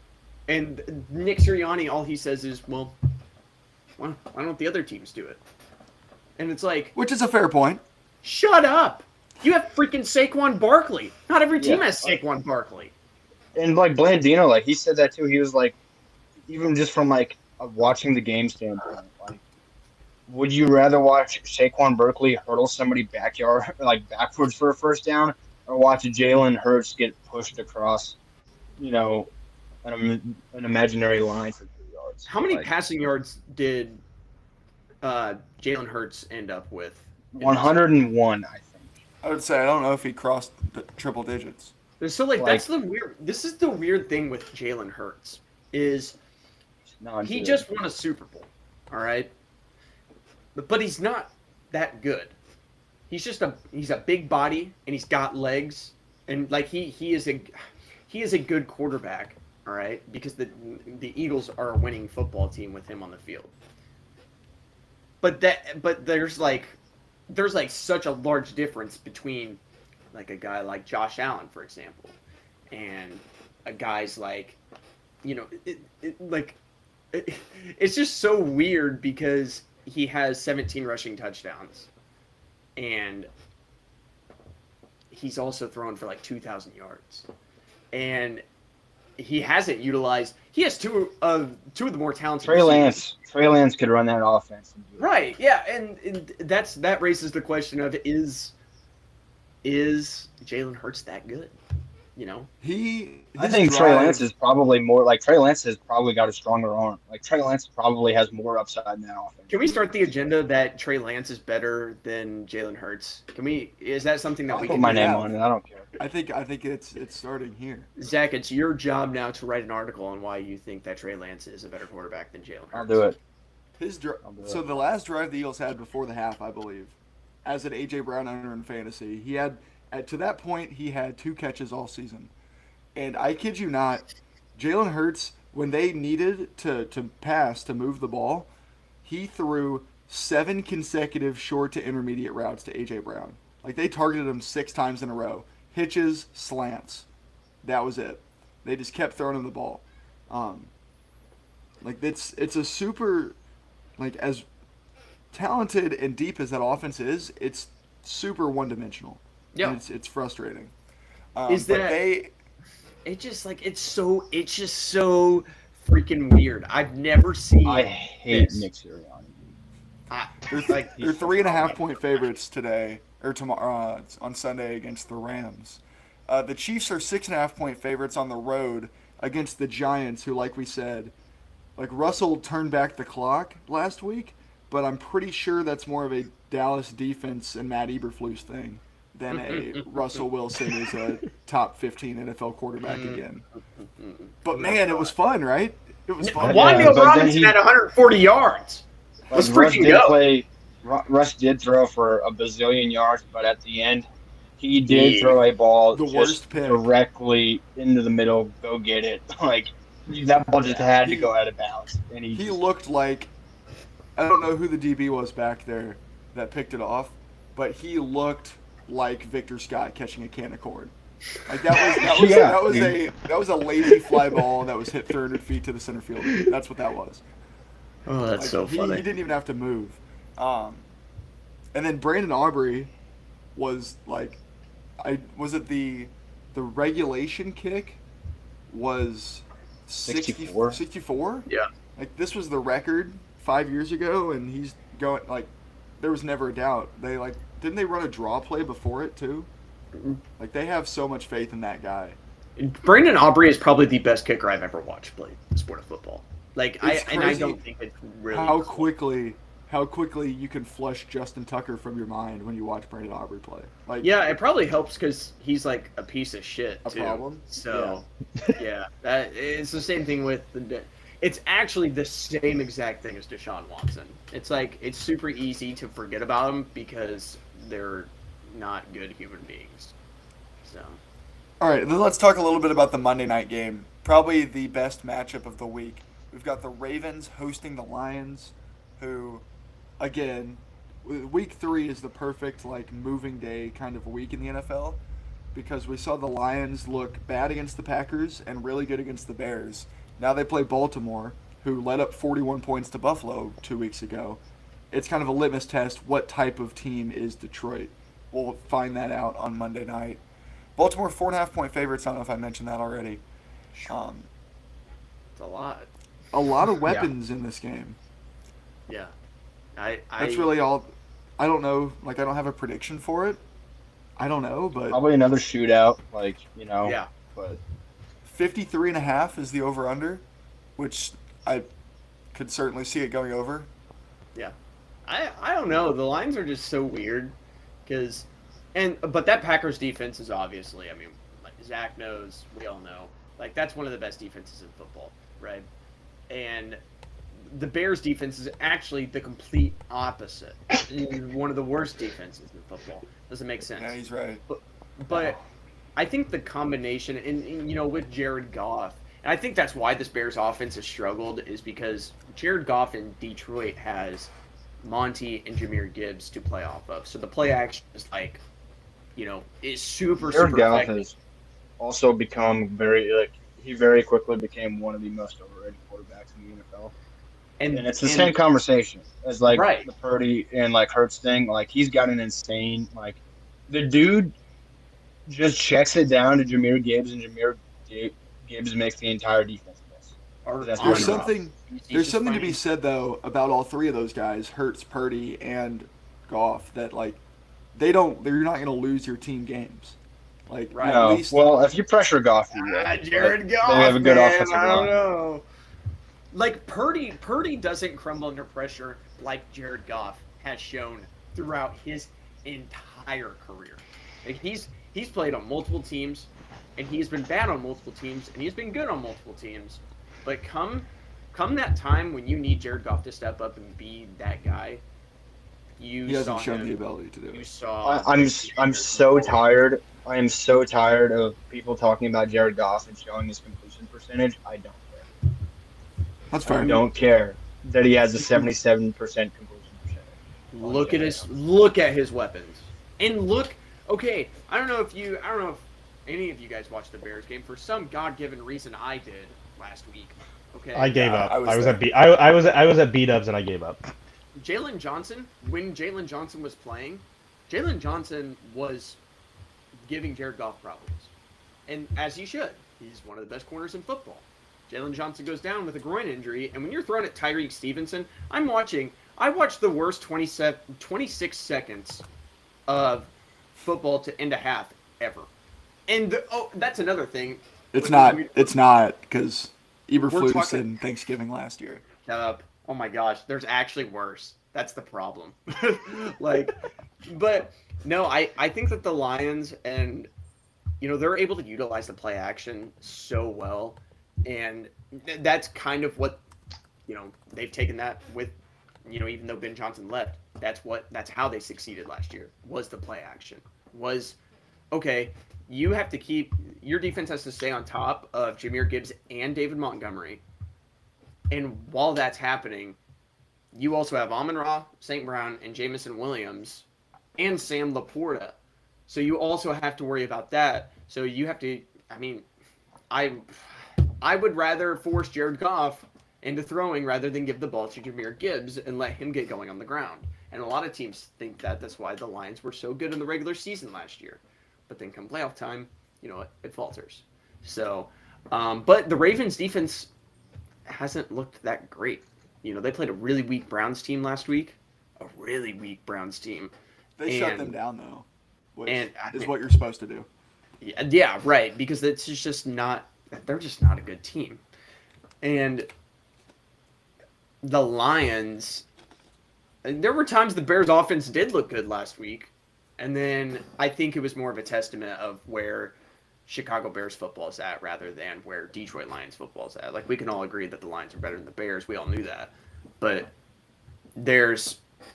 And Nick Sirianni, all he says is, well, why don't the other teams do it? And it's like, Which is a fair point. shut up. You have freaking Saquon Barkley. Not every team Yeah. has Saquon Barkley. And like Blandino, like he said that too. He was like, even just from like a watching the game standpoint, like, would you rather watch Saquon Barkley hurdle somebody backyard like backwards for a first down, or watch Jalen Hurts get pushed across, an imaginary line for 3 yards? How many Like, passing yards did Jalen Hurts end up with? 101, I think. I would say I don't know if he crossed the triple digits. So like Like- that's the weird. This is the weird thing with Jalen Hurts is Not he good. just won a Super Bowl, all right, but he's not that good. He's a big body and he's got legs and like he is a good quarterback, all right, because the Eagles are a winning football team with him on the field. But there's such a large difference between like a guy like Josh Allen, for example, and a guy's like, it's just so weird because he has 17 rushing touchdowns, and he's also thrown for like 2,000 yards, and he hasn't utilized. He has two of the more talented Trey receivers. Lance could run that offense. And do it. Right, yeah, and that raises the question of is Jalen Hurts that good? I think Trey Lance is probably more like Trey Lance has probably got a stronger arm. Like Trey Lance probably has more upside in that offense. Can we start the agenda that Trey Lance is better than Jalen Hurts? Is that something that I'll we put can my do? name on it. I don't care. I think it's starting here. Zach, it's your job now to write an article on why you think that Trey Lance is a better quarterback than Jalen Hurts. I'll do it. I'll do So it. the last drive the Eagles had before the half, I believe, as an AJ Brown owner in fantasy, he had to that point he had 2 catches all season, and I kid you not, Jalen Hurts, when they needed to pass to move the ball, he threw 7 consecutive short to intermediate routes to AJ Brown. Like they targeted him 6 times in a row, hitches, slants. That was it. They just kept throwing him the ball. Like it's a super, like as talented and deep as that offense is, it's super one-dimensional. Yeah. And it's frustrating. Is but that- It's just just so freaking weird. I've never seen. I hate this. Nick Sirianni. they're he's 3.5 point favorites today or tomorrow on Sunday against the Rams. The Chiefs are 6.5 point favorites on the road against the Giants, who, like we said, like Russell turned back the clock last week, but I'm pretty sure that's more of a Dallas defense and Matt Eberflus thing than a Russell Wilson is a top 15 NFL quarterback again. But man, it was fun, right? It was fun. Why- Wan'Dale but then Robinson he- had 140 yards. Let's Russ freaking did go. play. Russ did throw for a bazillion yards, but at the end, he did throw a ball The just worst pick. directly into the middle. Go get it! Like that ball just had to go out of bounds, and He looked like, I don't know who the DB was back there that picked it off, but he looked like Victor Scott catching a can of corn. Like Yeah, that was a lazy fly ball that was hit 300 feet to the center field. That's what that was. Oh, that's Like, so he funny. didn't even have to move. And then Brandon Aubrey was like, was it the regulation kick was 64? 64? Yeah. Like this was the record 5 years ago, and he's going like, there was never a doubt. They didn't they run a draw play before it too? Like they have so much faith in that guy. Brandon Aubrey is probably the best kicker I've ever watched play the sport of football. Like It's I crazy don't think it's really how close. quickly you can flush Justin Tucker from your mind when you watch Brandon Aubrey play. Like, Yeah, it probably helps because he's like a piece of shit A too. problem? So yeah, that it's the same thing with the. It's actually the same exact thing as Deshaun Watson. It's like it's super easy to forget about them because they're not good human beings. So all right, then let's talk a little bit about the Monday night game. Probably the best matchup of the week. We've got the Ravens hosting the Lions, who, again, week 3 is the perfect like moving day kind of week in the NFL because we saw the Lions look bad against the Packers and really good against the Bears. Now they play Baltimore, who led up 41 points to Buffalo 2 weeks ago. It's kind of a litmus test. What type of team is Detroit? We'll find that out on Monday night. Baltimore 4.5-point favorites. I don't know if I mentioned that already. it's a lot. A lot of weapons in this game. Yeah, That's really all. I don't know. Like, I don't have a prediction for it. I don't know, but Probably another shootout, like, yeah. but 53.5 is the over/under, which I could certainly see it going over. I don't know. The lines are just so weird because, but that Packers defense is obviously. I mean, like Zach knows. We all know. Like that's one of the best defenses in football, right? And the Bears defense is actually the complete opposite. One of the worst defenses in football. Doesn't make sense. Yeah, he's right. But I think the combination, and with Jared Goff, and I think that's why this Bears offense has struggled, is because Jared Goff in Detroit has Monty and Jahmyr Gibbs to play off of. So the play action is like, is super, Jared super Goff effective. has also become he very quickly became one of the most overrated quarterbacks in the NFL. And it's the same conversation as like Right. the Purdy and like Hurts thing. Like he's got an insane the dude just checks it down to Jahmyr Gibbs, and Gibbs makes the entire defense miss. Or That's There's Jared Goff. something. There's something to be said though about all 3 of those guys, Hurts, Purdy, and Goff, that like you're not going to lose your team games. Like Right. at No, least well, if you pressure Goff, you will. Jared But Goff, They have a good man, offensive I don't line. know. Like Purdy doesn't crumble under pressure like Jared Goff has shown throughout his entire career. Like he's played on multiple teams, and he's been bad on multiple teams, and he's been good on multiple teams. But come that time when you need Jared Goff to step up and be that guy, you he hasn't saw shown him. the ability to do You it. saw. I'm so tired. I am so tired of people talking about Jared Goff and showing his completion percentage. I don't care. That's I fair. don't care that he has a 77% completion percentage. Look at his weapons, and look. Okay, I don't know if any of you guys watched the Bears game. For some god-given reason, I did last week. Okay, I gave Yeah, up. I was there. I was at B-dubs and I gave up. Jalen Johnson, when Jalen Johnson was playing, Jalen Johnson was giving Jared Goff problems. And as he should. He's one of the best corners in football. Jalen Johnson goes down with a groin injury, and when you're throwing at Tyreek Stevenson, I watched the worst 26 seconds of football to end a half ever. And that's another thing. It's Look, not because Eberflus talking- in Thanksgiving last year. Shut up. Oh my gosh, there's actually worse. That's the problem. But no, I think that the Lions and they're able to utilize the play action so well, and that's kind of what they've taken that with even though Ben Johnson left, that's how they succeeded last year, was the play action. Was okay, you have to keep your defense has to stay on top of Jahmyr Gibbs and David Montgomery. And while that's happening, you also have Amon-Ra, St. Brown, and Jamison Williams, and Sam Laporta. So you also have to worry about that. So you have to, I would rather force Jared Goff into throwing rather than give the ball to Jahmyr Gibbs and let him get going on the ground. And a lot of teams think that. That's why the Lions were so good in the regular season last year. But then come playoff time, it falters. So, but the Ravens defense hasn't looked that great. They played a really weak Browns team last week. A really weak Browns team. They shut And- them down though, which and- is what you're supposed to do. Yeah, right. Because it's just not. They're just not a good team, and the Lions. There were times the Bears' offense did look good last week, and then I think it was more of a testament of where Chicago Bears football is at rather than where Detroit Lions football is at. Like, we can all agree that the Lions are better than the Bears. We all knew that, but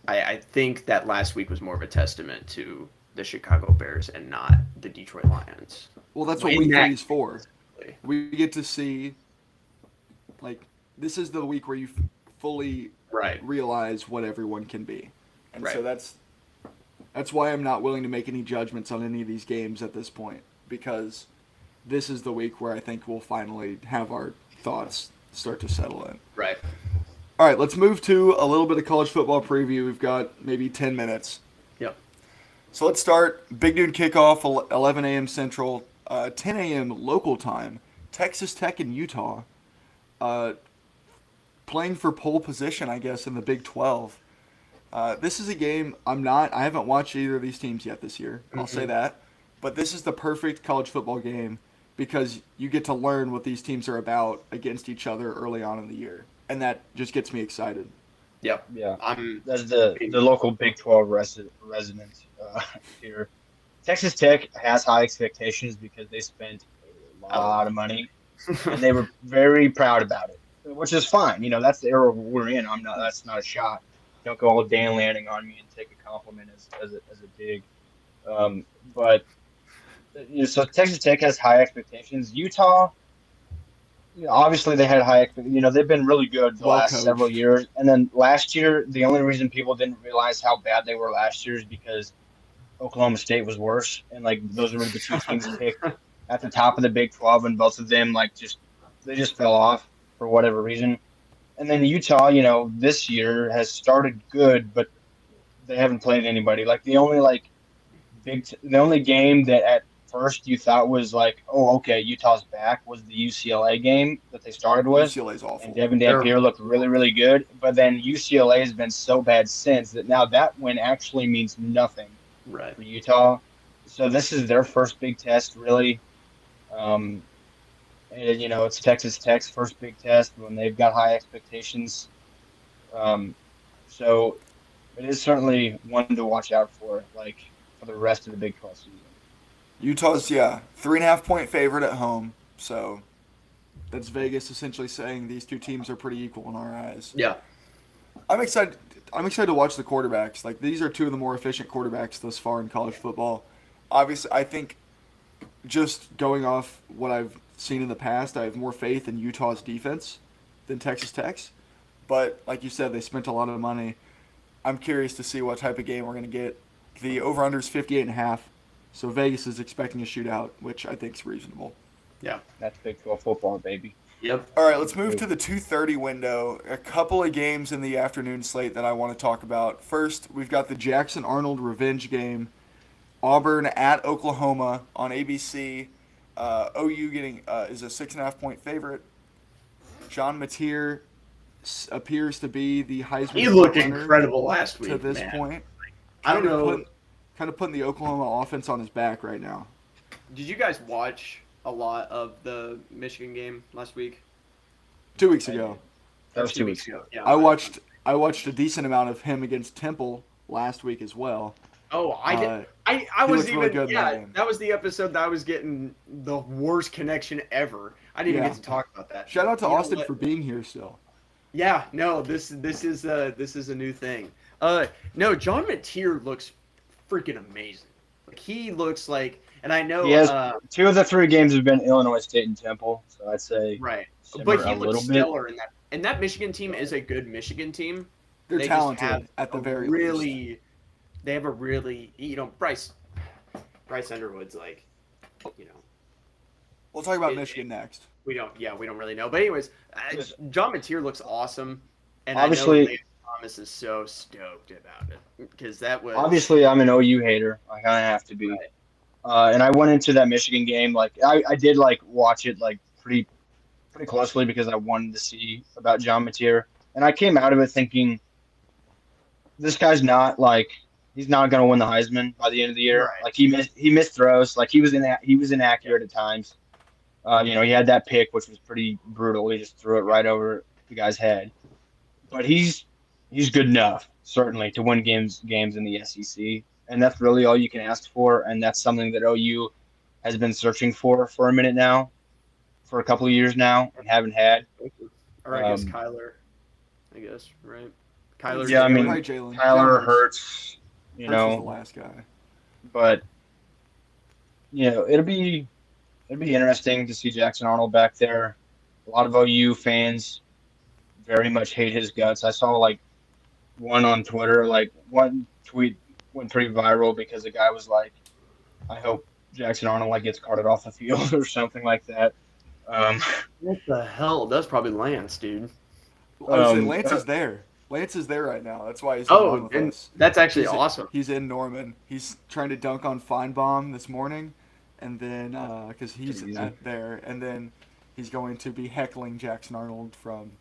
I think that last week was more of a testament to the Chicago Bears and not the Detroit Lions. Well, that's what In week that- 3 is for. We get to see, like, this is the week where you fully Right. realize what everyone can be. And so Right. that's why I'm not willing to make any judgments on any of these games at this point, because this is the week where I think we'll finally have our thoughts start to settle in. Right. All right, let's move to a little bit of college football preview. We've got maybe 10 minutes. Yep. So let's start. Big noon kickoff, 11 a.m. Central, 10 a.m. local time. Texas Tech and Utah playing for pole position, I guess, in the Big 12. This is a game I haven't watched either of these teams yet this year. I'll say that. But this is the perfect college football game because you get to learn what these teams are about against each other early on in the year. And that just gets me excited. Yep. Yeah, I'm that's the local Big 12 resident here. Texas Tech has high expectations because they spent a lot of money, and they were very proud about it, which is fine. You know, that's the era we're in. That's not a shot. Don't go all Dan Lanning on me and take a compliment as a dig. But you know, so Texas Tech has high expectations. Utah, you know, obviously they had high expectations. You know, they've been really good the Well last coached. several years. And then last year, the only reason people didn't realize how bad they were last year is because Oklahoma State was worse, and like those were the two teams picked at the top of the Big 12, and both of them they just fell off for whatever reason. And then Utah, you know, this year has started good, but they haven't played anybody. Like the only game that at first you thought was like, oh, okay, Utah's back was the UCLA game that they started with. UCLA's awful. And Devin Dampier looked really, really good. But then UCLA has been so bad since that now that win actually means nothing right. for Utah. So this is their first big test, really. And, you know, it's Texas Tech's first big test when they've got high expectations. So it is certainly one to watch out for, like, for the rest of the Big 12 season. Utah's 3.5-point favorite at home. So that's Vegas essentially saying these two teams are pretty equal in our eyes. Yeah. I'm excited to watch the quarterbacks. Like, these are two of the more efficient quarterbacks thus far in college football. Obviously, I think just going off what I've seen in the past, I have more faith in Utah's defense than Texas Tech's. But like you said, they spent a lot of money. I'm curious to see what type of game we're going to get. The over-under is 58.5, so Vegas is expecting a shootout, which I think is reasonable. Yeah. That's Big 12 football, baby. Yep. All right, let's move to the 2:30 window. A couple of games in the afternoon slate that I want to talk about. First, we've got the Jackson Arnold revenge game. Auburn at Oklahoma on ABC. OU is a 6.5-point favorite. John Mateer appears to be the Heisman. He looked runner incredible last week. to this man. point. I don't know. Kind of putting the Oklahoma offense on his back right now. Did you guys watch a lot of the Michigan game last week? 2 weeks ago, That was 2 weeks ago. Yeah. I watched a decent amount of him against Temple last week as well. Oh, I did. I he was looked really even good in that game. that was the episode that I was getting the worst connection ever. I didn't even Yeah. get to talk about that. Shout out to You know Austin what? for being here still. Yeah, no, this is a new thing. No, John Mateer looks freaking amazing. Like, he looks like, and I know He has 2 of the 3 games have been Illinois State and Temple, so I'd say right, simmer but he a little looks bit. stellar in that. And that Michigan team is a good Michigan team. They're They just talented have at the a very least. really, they have a really, Bryce Underwood's like, We'll talk about it- Michigan next. we don't really know. But anyways, Yes. John Mateer looks awesome, and Obviously- I know Lance Thomas is so stoked about it because that was Obviously, I'm an OU hater. I kind of have to be. Right. And I went into that Michigan game like I did like watch it like pretty closely because I wanted to see about John Mateer, and I came out of it thinking this guy's not like he's not going to win the Heisman by the end of the year. Right. Like he missed throws. Like he was inaccurate at times. He had that pick, which was pretty brutal. He just threw it right over the guy's head. But he's good enough, certainly, to win games in the SEC, and that's really all you can ask for. And that's something that OU has been searching for a minute now, for a couple of years now, and haven't had. Or I guess Um, Kyler. I guess, right? Kyler. Yeah, I mean, Probably Jalen. Tyler Jalen Hurts, Hurts was the last guy. but it'll be interesting to see Jackson Arnold back there. A lot of OU fans very much hate his guts. I saw like one on Twitter, like one tweet went pretty viral because the guy was like, "I hope Jackson Arnold like gets carted off the field" or something like that. What the hell? That's probably Lance, dude. I was saying Lance is there. Lance is there right now. That's why he's on with and us. that's actually He's awesome. He's in Norman. He's trying to dunk on Feinbaum this morning, and then because he's Easy. there, and then he's going to be heckling Jackson Arnold from.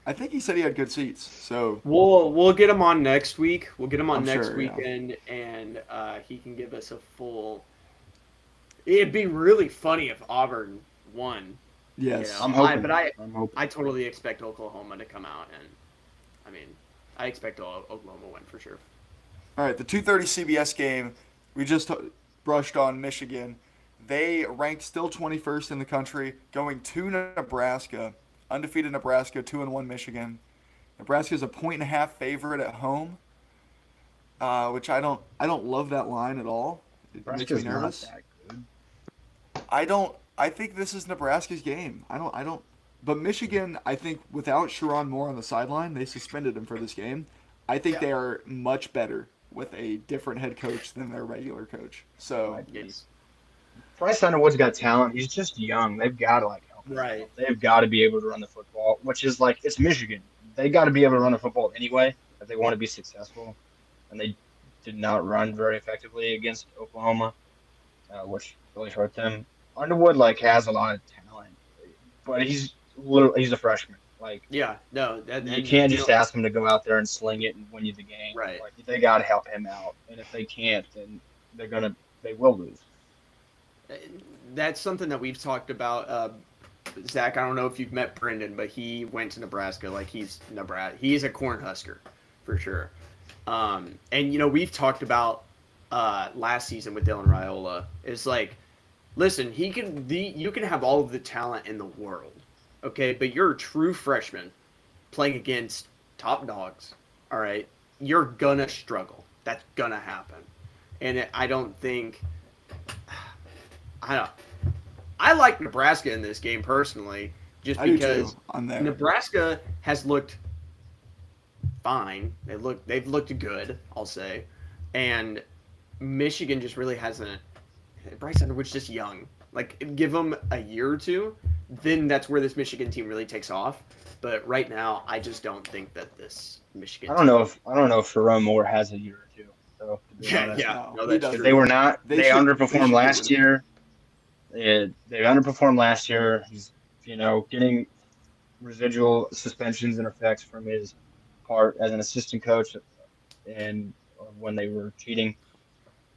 I think he said he had good seats. So We'll get him on next week. We'll get him on I'm next sure, yeah. weekend, and he can give us a full. It'd be really funny if Auburn won. yes, Yeah. I'm hoping. but I hoping. totally expect Oklahoma to come out, and I mean, I expect Oklahoma win for sure. All right, the 2:30 CBS game. We just brushed on Michigan. They ranked still 21st in the country, going to Nebraska. Undefeated Nebraska, 2-1 Michigan. Nebraska's a 1.5 favorite at home, which I don't love that line at all. It makes me Nebraska's not nervous. that good. I think this is Nebraska's game. I don't. But Michigan, I think without Sharon Moore on the sideline, they suspended him for this game. I think they are much better with a different head coach than their regular coach. So Yes. Bryce Underwood's got talent. He's just young. They've got to help him. Right. They've got to be able to run the football, which is it's Michigan. They got to be able to run the football anyway if they want to be successful. And they did not run very effectively against Oklahoma, which really hurt them. Underwood has a lot of talent, but he's a freshman. Yeah. No. You can't just ask him to go out there and sling it and win you the game. Right. They got to help him out, and if they can't, then they will lose. That's something that we've talked about. Zach, I don't know if you've met Brendan, but he went to Nebraska. He's Nebraska. He is a Cornhusker for sure. And we've talked about last season with Dylan Raiola. It's listen, you can have all of the talent in the world, okay, but you're a true freshman playing against top dogs. All right, you're gonna struggle. That's gonna happen, and I don't think. I like Nebraska in this game personally, just I do because too. I'm there. Nebraska has looked fine. They've looked good, I'll say, and Michigan just really hasn't. Bryce Underwood's just young. Give them a year or two, then that's where this Michigan team really takes off. But right now, I just don't think that this Michigan. I don't know if Sharon Moore has a year or two. So to be honest. No, No, he that's doesn't. true. They were not. They should underperformed do last it. year. They underperformed last year. He's getting residual suspensions and effects from his part as an assistant coach, and when they were cheating,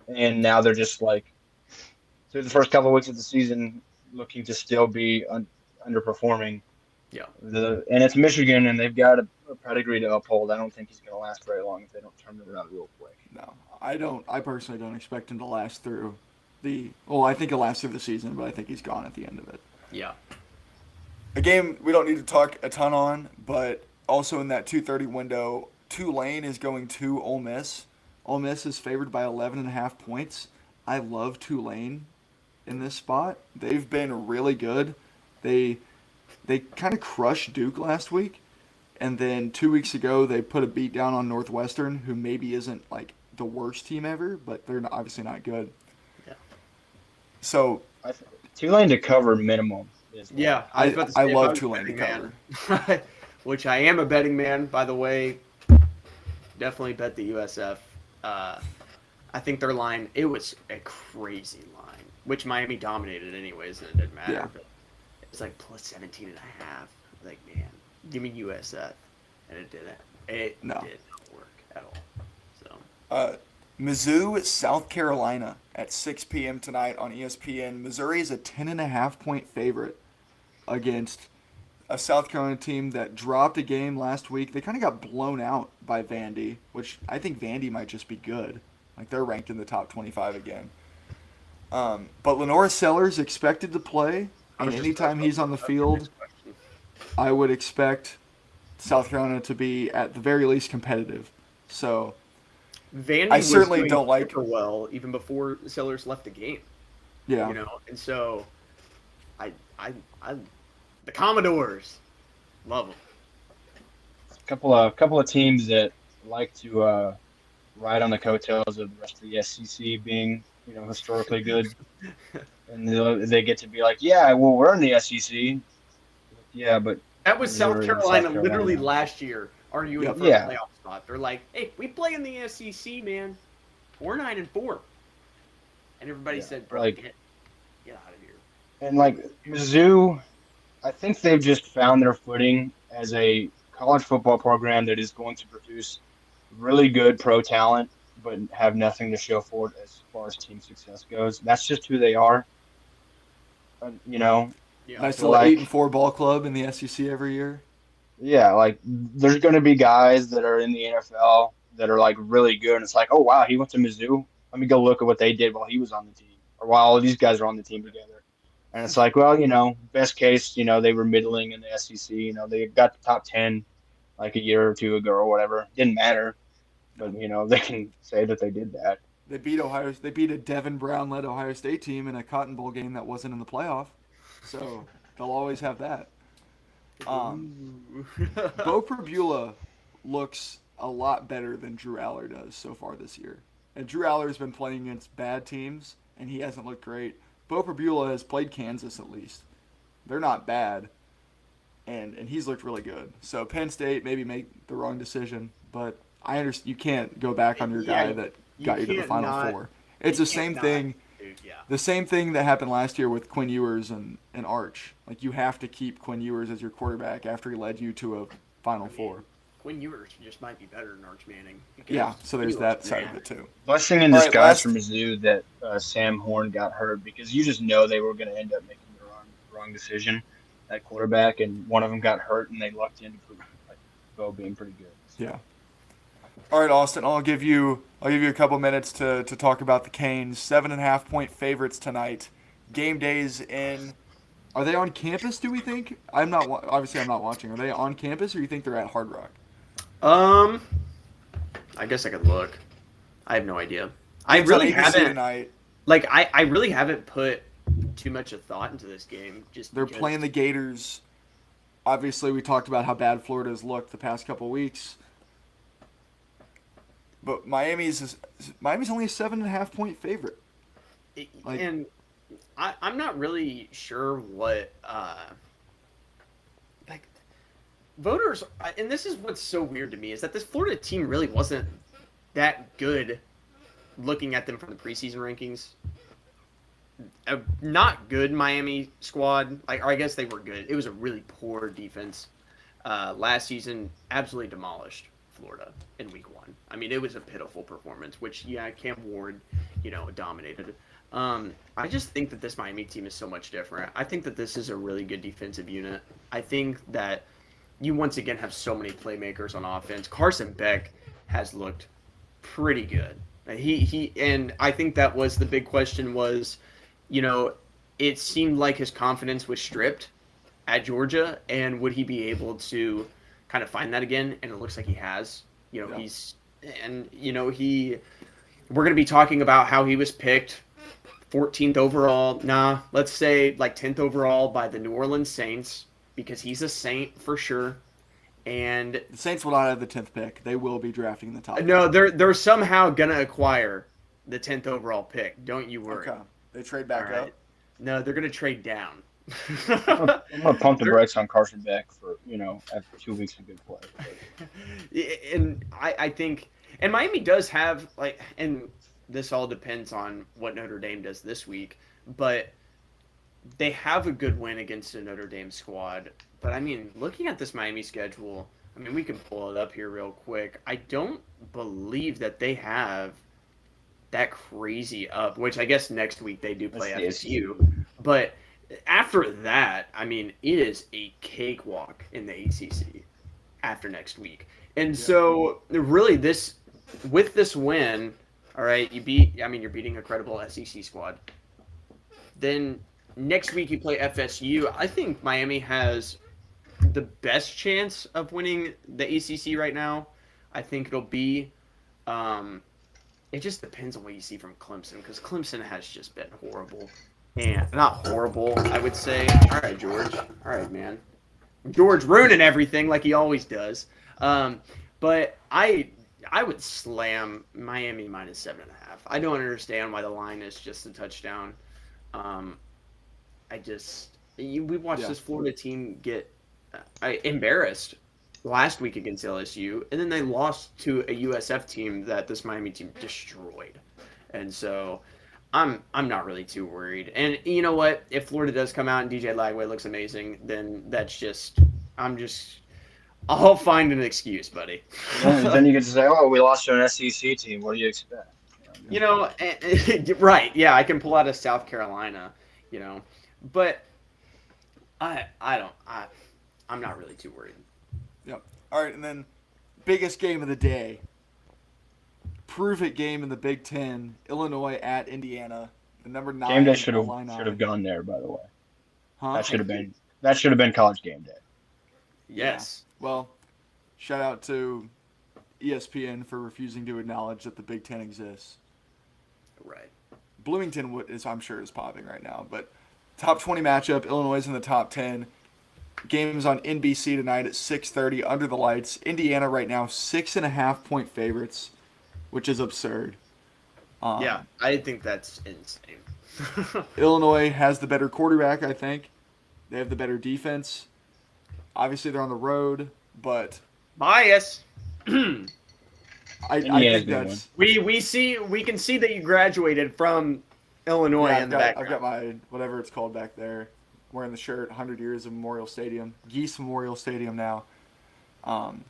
and now they're just through the first couple of weeks of the season, looking to still be underperforming. Yeah. And it's Michigan, and they've got a pedigree to uphold. I don't think he's going to last very long if they don't turn it around real quick. No, I don't. I personally don't expect him to last through I think he'll last through the season, but I think he's gone at the end of it. Yeah. A game we don't need to talk a ton on, but also in that 2:30 window, Tulane is going to Ole Miss. Ole Miss is favored by 11.5 points. I love Tulane in this spot. They've been really good. They kind of crushed Duke last week, and then 2 weeks ago they put a beat down on Northwestern, who maybe isn't the worst team ever, but they're obviously not good. Yeah. So Tulane to cover minimum. Yeah, I was about to say, I if love was a Tulane to betting man, which I am a betting man, by the way. Definitely bet the USF. I think their line, it was a crazy line, which Miami dominated anyways, and it didn't matter. Yeah. But it was plus 17.5. Man, give me USF, and it didn't. It No. did not work at all. So Mizzou, South Carolina at 6 p.m. tonight on ESPN. Missouri is a 10.5 point favorite against a South Carolina team that dropped a game last week. They kind of got blown out by Vandy, which I think Vandy might just be good. Like they're ranked in the top 25 again. But Lenora Sellers expected to play, I and was just anytime about he's to on the ask field, this question. I would expect South Carolina to be at the very least competitive. So Vandy I was certainly doing don't like- super well even before Sellers left the game. yeah, You know, and so I the Commodores love them. Couple of teams that like to ride on the coattails of the rest of the SEC being, historically good, and they get to be like, yeah, well, we're in the SEC. Yeah, but That was South Missouri and Carolina, South literally Carolina. last year arguing Yep. for Yeah. a playoff spot. They're like, hey, we play in the SEC, man. We're 9-4. And everybody Yeah, said, bro, like- get out of here. And like Mizzou, I think they've just found their footing as a college football program that is going to produce really good pro talent, but have nothing to show for it as far as team success goes. That's just who they are. Yeah. nice feel little like- 8-4 ball club in the SEC every year. Yeah, like there's going to be guys that are in the NFL that are like really good, and it's like, oh wow, he went to Mizzou. Let me go look at what they did while he was on the team, or while all these guys are on the team together. And it's like, well, best case, they were middling in the SEC. They got the top 10 like a year or two ago or whatever. Didn't matter, but they can say that they did that. They beat Ohio. They beat a Devin Brown-led Ohio State team in a Cotton Bowl game that wasn't in the playoff, so they'll always have that. Bo Perbula looks a lot better than Drew Aller does so far this year, and Drew Aller has been playing against bad teams, and he hasn't looked great. Bo Perbula has played Kansas at least. They're not bad, and he's looked really good. So Penn State maybe make the wrong decision, but I understand you can't go back on your Yeah, guy that got you to the can't Final not- Four. It's you the same can't thing. Dude, yeah. The same thing that happened last year with Quinn Ewers and Arch. Like, you have to keep Quinn Ewers as your quarterback after he led you to a Final Four. Quinn Ewers just might be better than Arch Manning. because Yeah, so there's he that looks side bad. of it too. Blessing in All right, disguise last- for Mizzou that Sam Horn got hurt, because you just know they were going to end up making the wrong decision at quarterback, and one of them got hurt, and they lucked into Bo being pretty good. Yeah. All right, Austin. I'll give you a couple minutes to talk about the Canes. 7.5 point favorites tonight. Game days in. Are they on campus? Do we think? Obviously, I'm not watching. Are they on campus, or you think they're at Hard Rock? I guess I could look. I have no idea. I It's on really ABC haven't. tonight. Like I really haven't put too much of thought into this game. Just They're because- playing the Gators. Obviously, we talked about how bad Florida's looked the past couple weeks. But Miami's only a 7.5 point favorite. like- and I'm not really sure what like voters. And this is what's so weird to me is that this Florida team really wasn't that good. Looking at them from the preseason rankings, a not good Miami squad. Or I guess they were good. It was a really poor defense. Last season, absolutely demolished Florida in week 1. I mean, it was a pitiful performance, which, Cam Ward, dominated. I just think that this Miami team is so much different. I think that this is a really good defensive unit. I think that you once again have so many playmakers on offense. Carson Beck has looked pretty good. And I think that was the big question was, it seemed like his confidence was stripped at Georgia, and would he be able to kind of find that again? And it looks like he has. Yeah. We're going to be talking about how he was picked 14th overall. Let's say like 10th overall by the New Orleans Saints, because he's a Saint for sure. And The Saints will not have the 10th pick. They will be drafting in the top. no, they're somehow going to acquire the 10th overall pick. Don't you worry. Okay. They trade back All right. No, they're going to trade down. I'm gonna pump the brakes on Carson Beck for after 2 weeks of good play. And I think, and Miami does have and this all depends on what Notre Dame does this week, but they have a good win against a Notre Dame squad. But I mean, looking at this Miami schedule, I mean, we can pull it up here real quick. I don't believe that they have that crazy up. Which I guess next week they do play That's the FSU, but after that, I mean, it is a cakewalk in the ACC after next week. And so, really, with this win, all right, you're beating a credible SEC squad. Then next week you play FSU. I think Miami has the best chance of winning the ACC right now. I think it'll be. It just depends on what you see from Clemson, because Clemson has just been horrible. And not horrible, I would say. All right, George. All right, man. George ruining everything like he always does. But I would slam Miami minus 7.5. I don't understand why the line is just a touchdown. We watched this Florida team get embarrassed last week against LSU, and then they lost to a USF team that this Miami team destroyed. And so I'm not really too worried. And you know what? If Florida does come out and DJ Lagway looks amazing, then I'll find an excuse, buddy. Then you get to say, "Oh, we lost to an SEC team. What do you expect?" You know, right? Yeah, I can pull out of South Carolina. You know, but I'm not really too worried. Yep. All right, and then biggest game of the day. Prove it game in the Big Ten. Illinois at Indiana. The number 9. Game day should have gone there. By the way, Huh? that should have been college game day. Yes. Well, shout out to ESPN for refusing to acknowledge that the Big Ten exists. Right. Bloomington I'm sure is popping right now, but top 20 matchup. Illinois is in the top 10. Games on NBC tonight at 6:30 under the lights. Indiana right now 6.5-point favorites, which is absurd. Yeah, I think that's insane. Illinois has the better quarterback, I think. They have the better defense. Obviously, they're on the road, but Bias. I think that's. We can see that you graduated from Illinois Yeah, in the background. I've got my whatever it's called back there, wearing the shirt. 100 years of Memorial Stadium, Geese Memorial Stadium now. I'm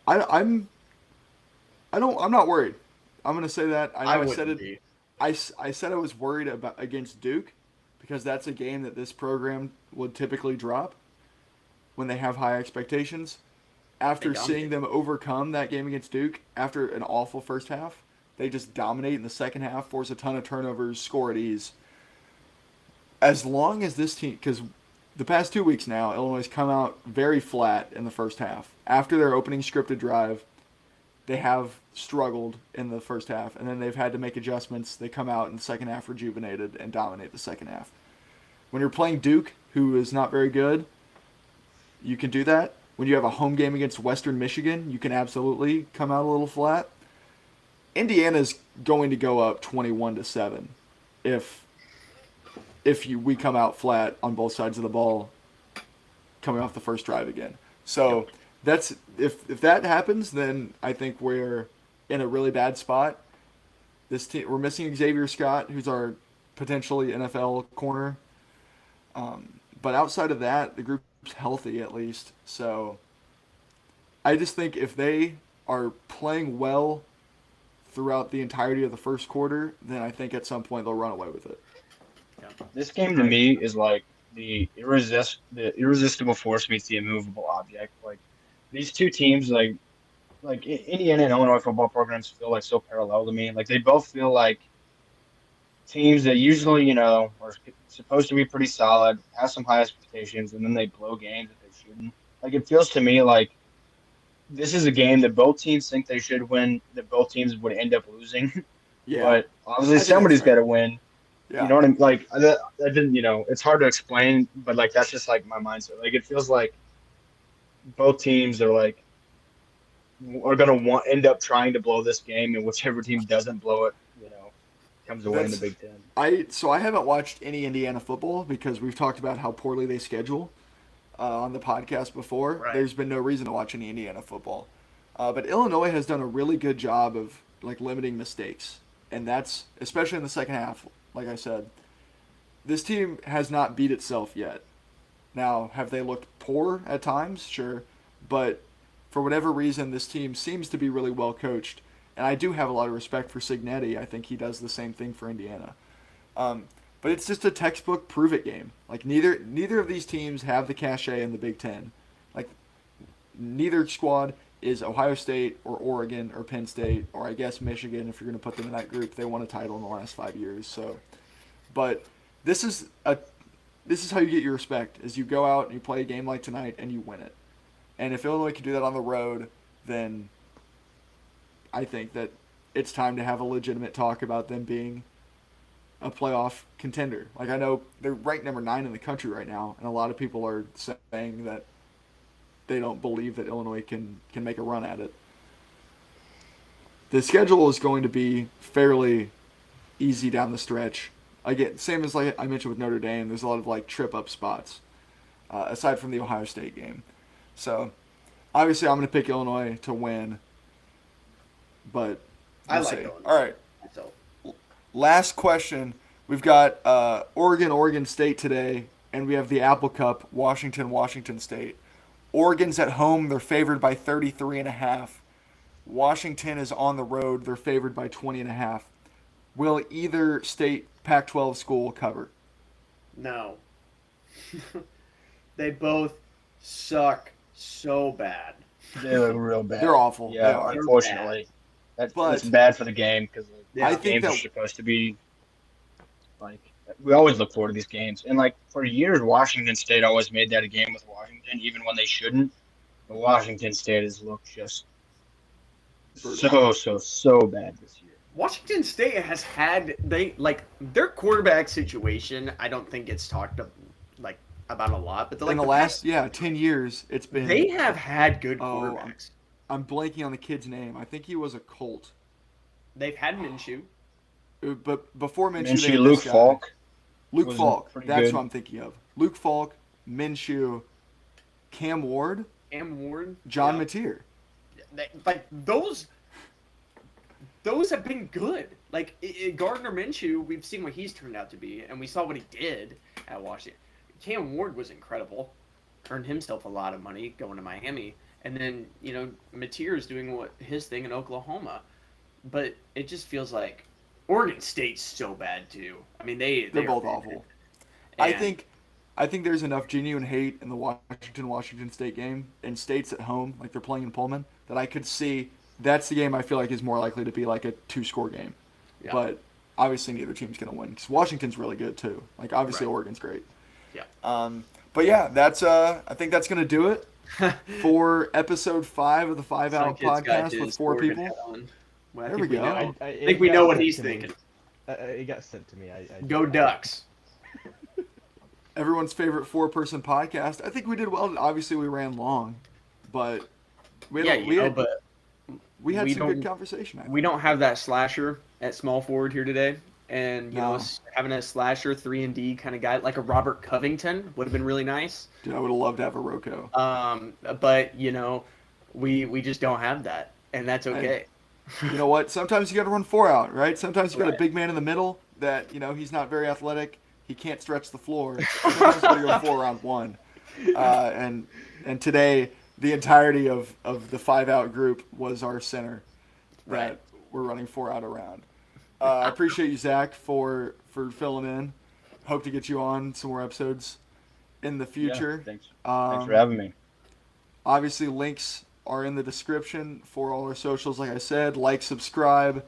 not worried. I'm gonna say that. I know I said it. Be. I said I was worried against Duke because that's a game that this program would typically drop when they have high expectations. After seeing them overcome that game against Duke after an awful first half, they just dominate in the second half, force a ton of turnovers, score at ease. As long as this team, because the past 2 weeks now, Illinois has come out very flat in the first half. After their opening scripted drive, they have struggled in the first half, and then they've had to make adjustments. They come out in the second half rejuvenated and dominate the second half. When you're playing Duke, who is not very good, you can do that. When you have a home game against Western Michigan, you can absolutely come out a little flat. Indiana's going to go up 21-7 if we come out flat on both sides of the ball coming off the first drive again. So that's if that happens, then I think we're in a really bad spot. This team, we're missing Xavier Scott, who's our potentially NFL corner. But outside of that, the group's healthy at least. So I just think if they are playing well throughout the entirety of the first quarter, then I think at some point they'll run away with it. This game to me is like the irresistible force meets the immovable object. Like these two teams, like Indiana and Illinois football programs feel like so parallel to me. Like they both feel like teams that usually, are supposed to be pretty solid, have some high expectations, and then they blow games that they shouldn't. Like it feels to me like this is a game that both teams think they should win, that both teams would end up losing. Yeah. But obviously somebody's got to win. Yeah. You know what I mean? Like that didn't, it's hard to explain, but like that's just like my mindset. Like it feels like both teams are like are gonna end up trying to blow this game, and whichever team doesn't blow it, comes away in the Big Ten. I haven't watched any Indiana football because we've talked about how poorly they schedule on the podcast before. Right. There's been no reason to watch any Indiana football, but Illinois has done a really good job of like limiting mistakes, and that's especially in the second half. Like I said, this team has not beat itself yet. Now, have they looked poor at times? Sure. But for whatever reason, this team seems to be really well coached. And I do have a lot of respect for Signetti. I think he does the same thing for Indiana. But it's just a textbook prove it game. Like neither of these teams have the cachet in the Big Ten. Like neither squad is Ohio State or Oregon or Penn State or I guess Michigan if you're going to put them in that group. They won a title in the last 5 years. So, but this is how you get your respect is you go out and you play a game like tonight and you win it. And if Illinois can do that on the road, then I think that it's time to have a legitimate talk about them being a playoff contender. Like I know they're ranked number 9 in the country right now, and a lot of people are saying that they don't believe that Illinois can make a run at it. The schedule is going to be fairly easy down the stretch. Again, same as like I mentioned with Notre Dame, there's a lot of like trip up spots, aside from the Ohio State game. So obviously I'm going to pick Illinois to win, but I we'll like see. Illinois. All right. So Last question. We've got Oregon State today, and we have the Apple Cup, Washington State. Oregon's at home. They're favored by 33.5. Washington is on the road. They're favored by 20.5. Will either state Pac-12 school cover? no, they both suck so bad. They look real bad. They're awful. They Yeah, are. unfortunately, that's But- bad for the game because Yeah, I think games are that supposed to be like we always look forward to these games, and like for years, Washington State always made that a game with Washington, even when they shouldn't. But Washington State has looked just so bad this year. Washington State has had their quarterback situation. I don't think gets talked about a lot, but in the last 10 years, it's been. they have had good Oh, quarterbacks. I'm blanking on the kid's name. I think he was a Colt. They've had Minshew. But before Minshew, they Minshew, had Luke this guy. Falk. Luke was Falk. pretty That's good. what I'm thinking of. Luke Falk, Minshew, Cam Ward, Cam Ward, John yeah. Mateer. Those have been good. Gardner Minshew, we've seen what he's turned out to be, and we saw what he did at Washington. Cam Ward was incredible, earned himself a lot of money going to Miami, and then Mateer is doing his thing in Oklahoma, but it just feels like Oregon State's so bad too. I mean they're both bad. awful. And I think there's enough genuine hate in the Washington State game, and State's at home, like they're playing in Pullman, that I could see that's the game I feel like is more likely to be like a 2-score game. Yeah. But obviously neither team's going to win because Washington's really good too. Like obviously Right. Oregon's great. Yeah. But yeah, that's I think that's going to do it for episode 5 of the 5 Out Some kid's got podcast with his 4 Oregon people. hat on. Well, I There think we go. know. I I think we know what he's sent to me. thinking. It got sent to me. Go Ducks. Everyone's favorite 4-person podcast. I think we did well. Obviously, we ran long, but we had, but we had we some good don't- conversation. I think. we don't have that slasher at small forward here today, and No. having a slasher 3-and-D kind of guy like a Robert Covington would have been really nice. Dude, I would have loved to have a Rocco. But we just don't have that, and that's okay. You know what? Sometimes you got to run 4 out, right? Sometimes you got a Right. big man in the middle that he's not very athletic. He can't stretch the floor. Sometimes you got to go 4 on 1. And today the entirety of the 5 out group was our center that Right. we're running 4 out around. I appreciate you, Zach, for filling in. Hope to get you on some more episodes in the future. Yeah, thanks Um, for having me. Obviously, links are in the description for all our socials. Like I said, subscribe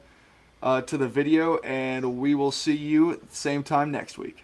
to the video, and we will see you at the same time next week.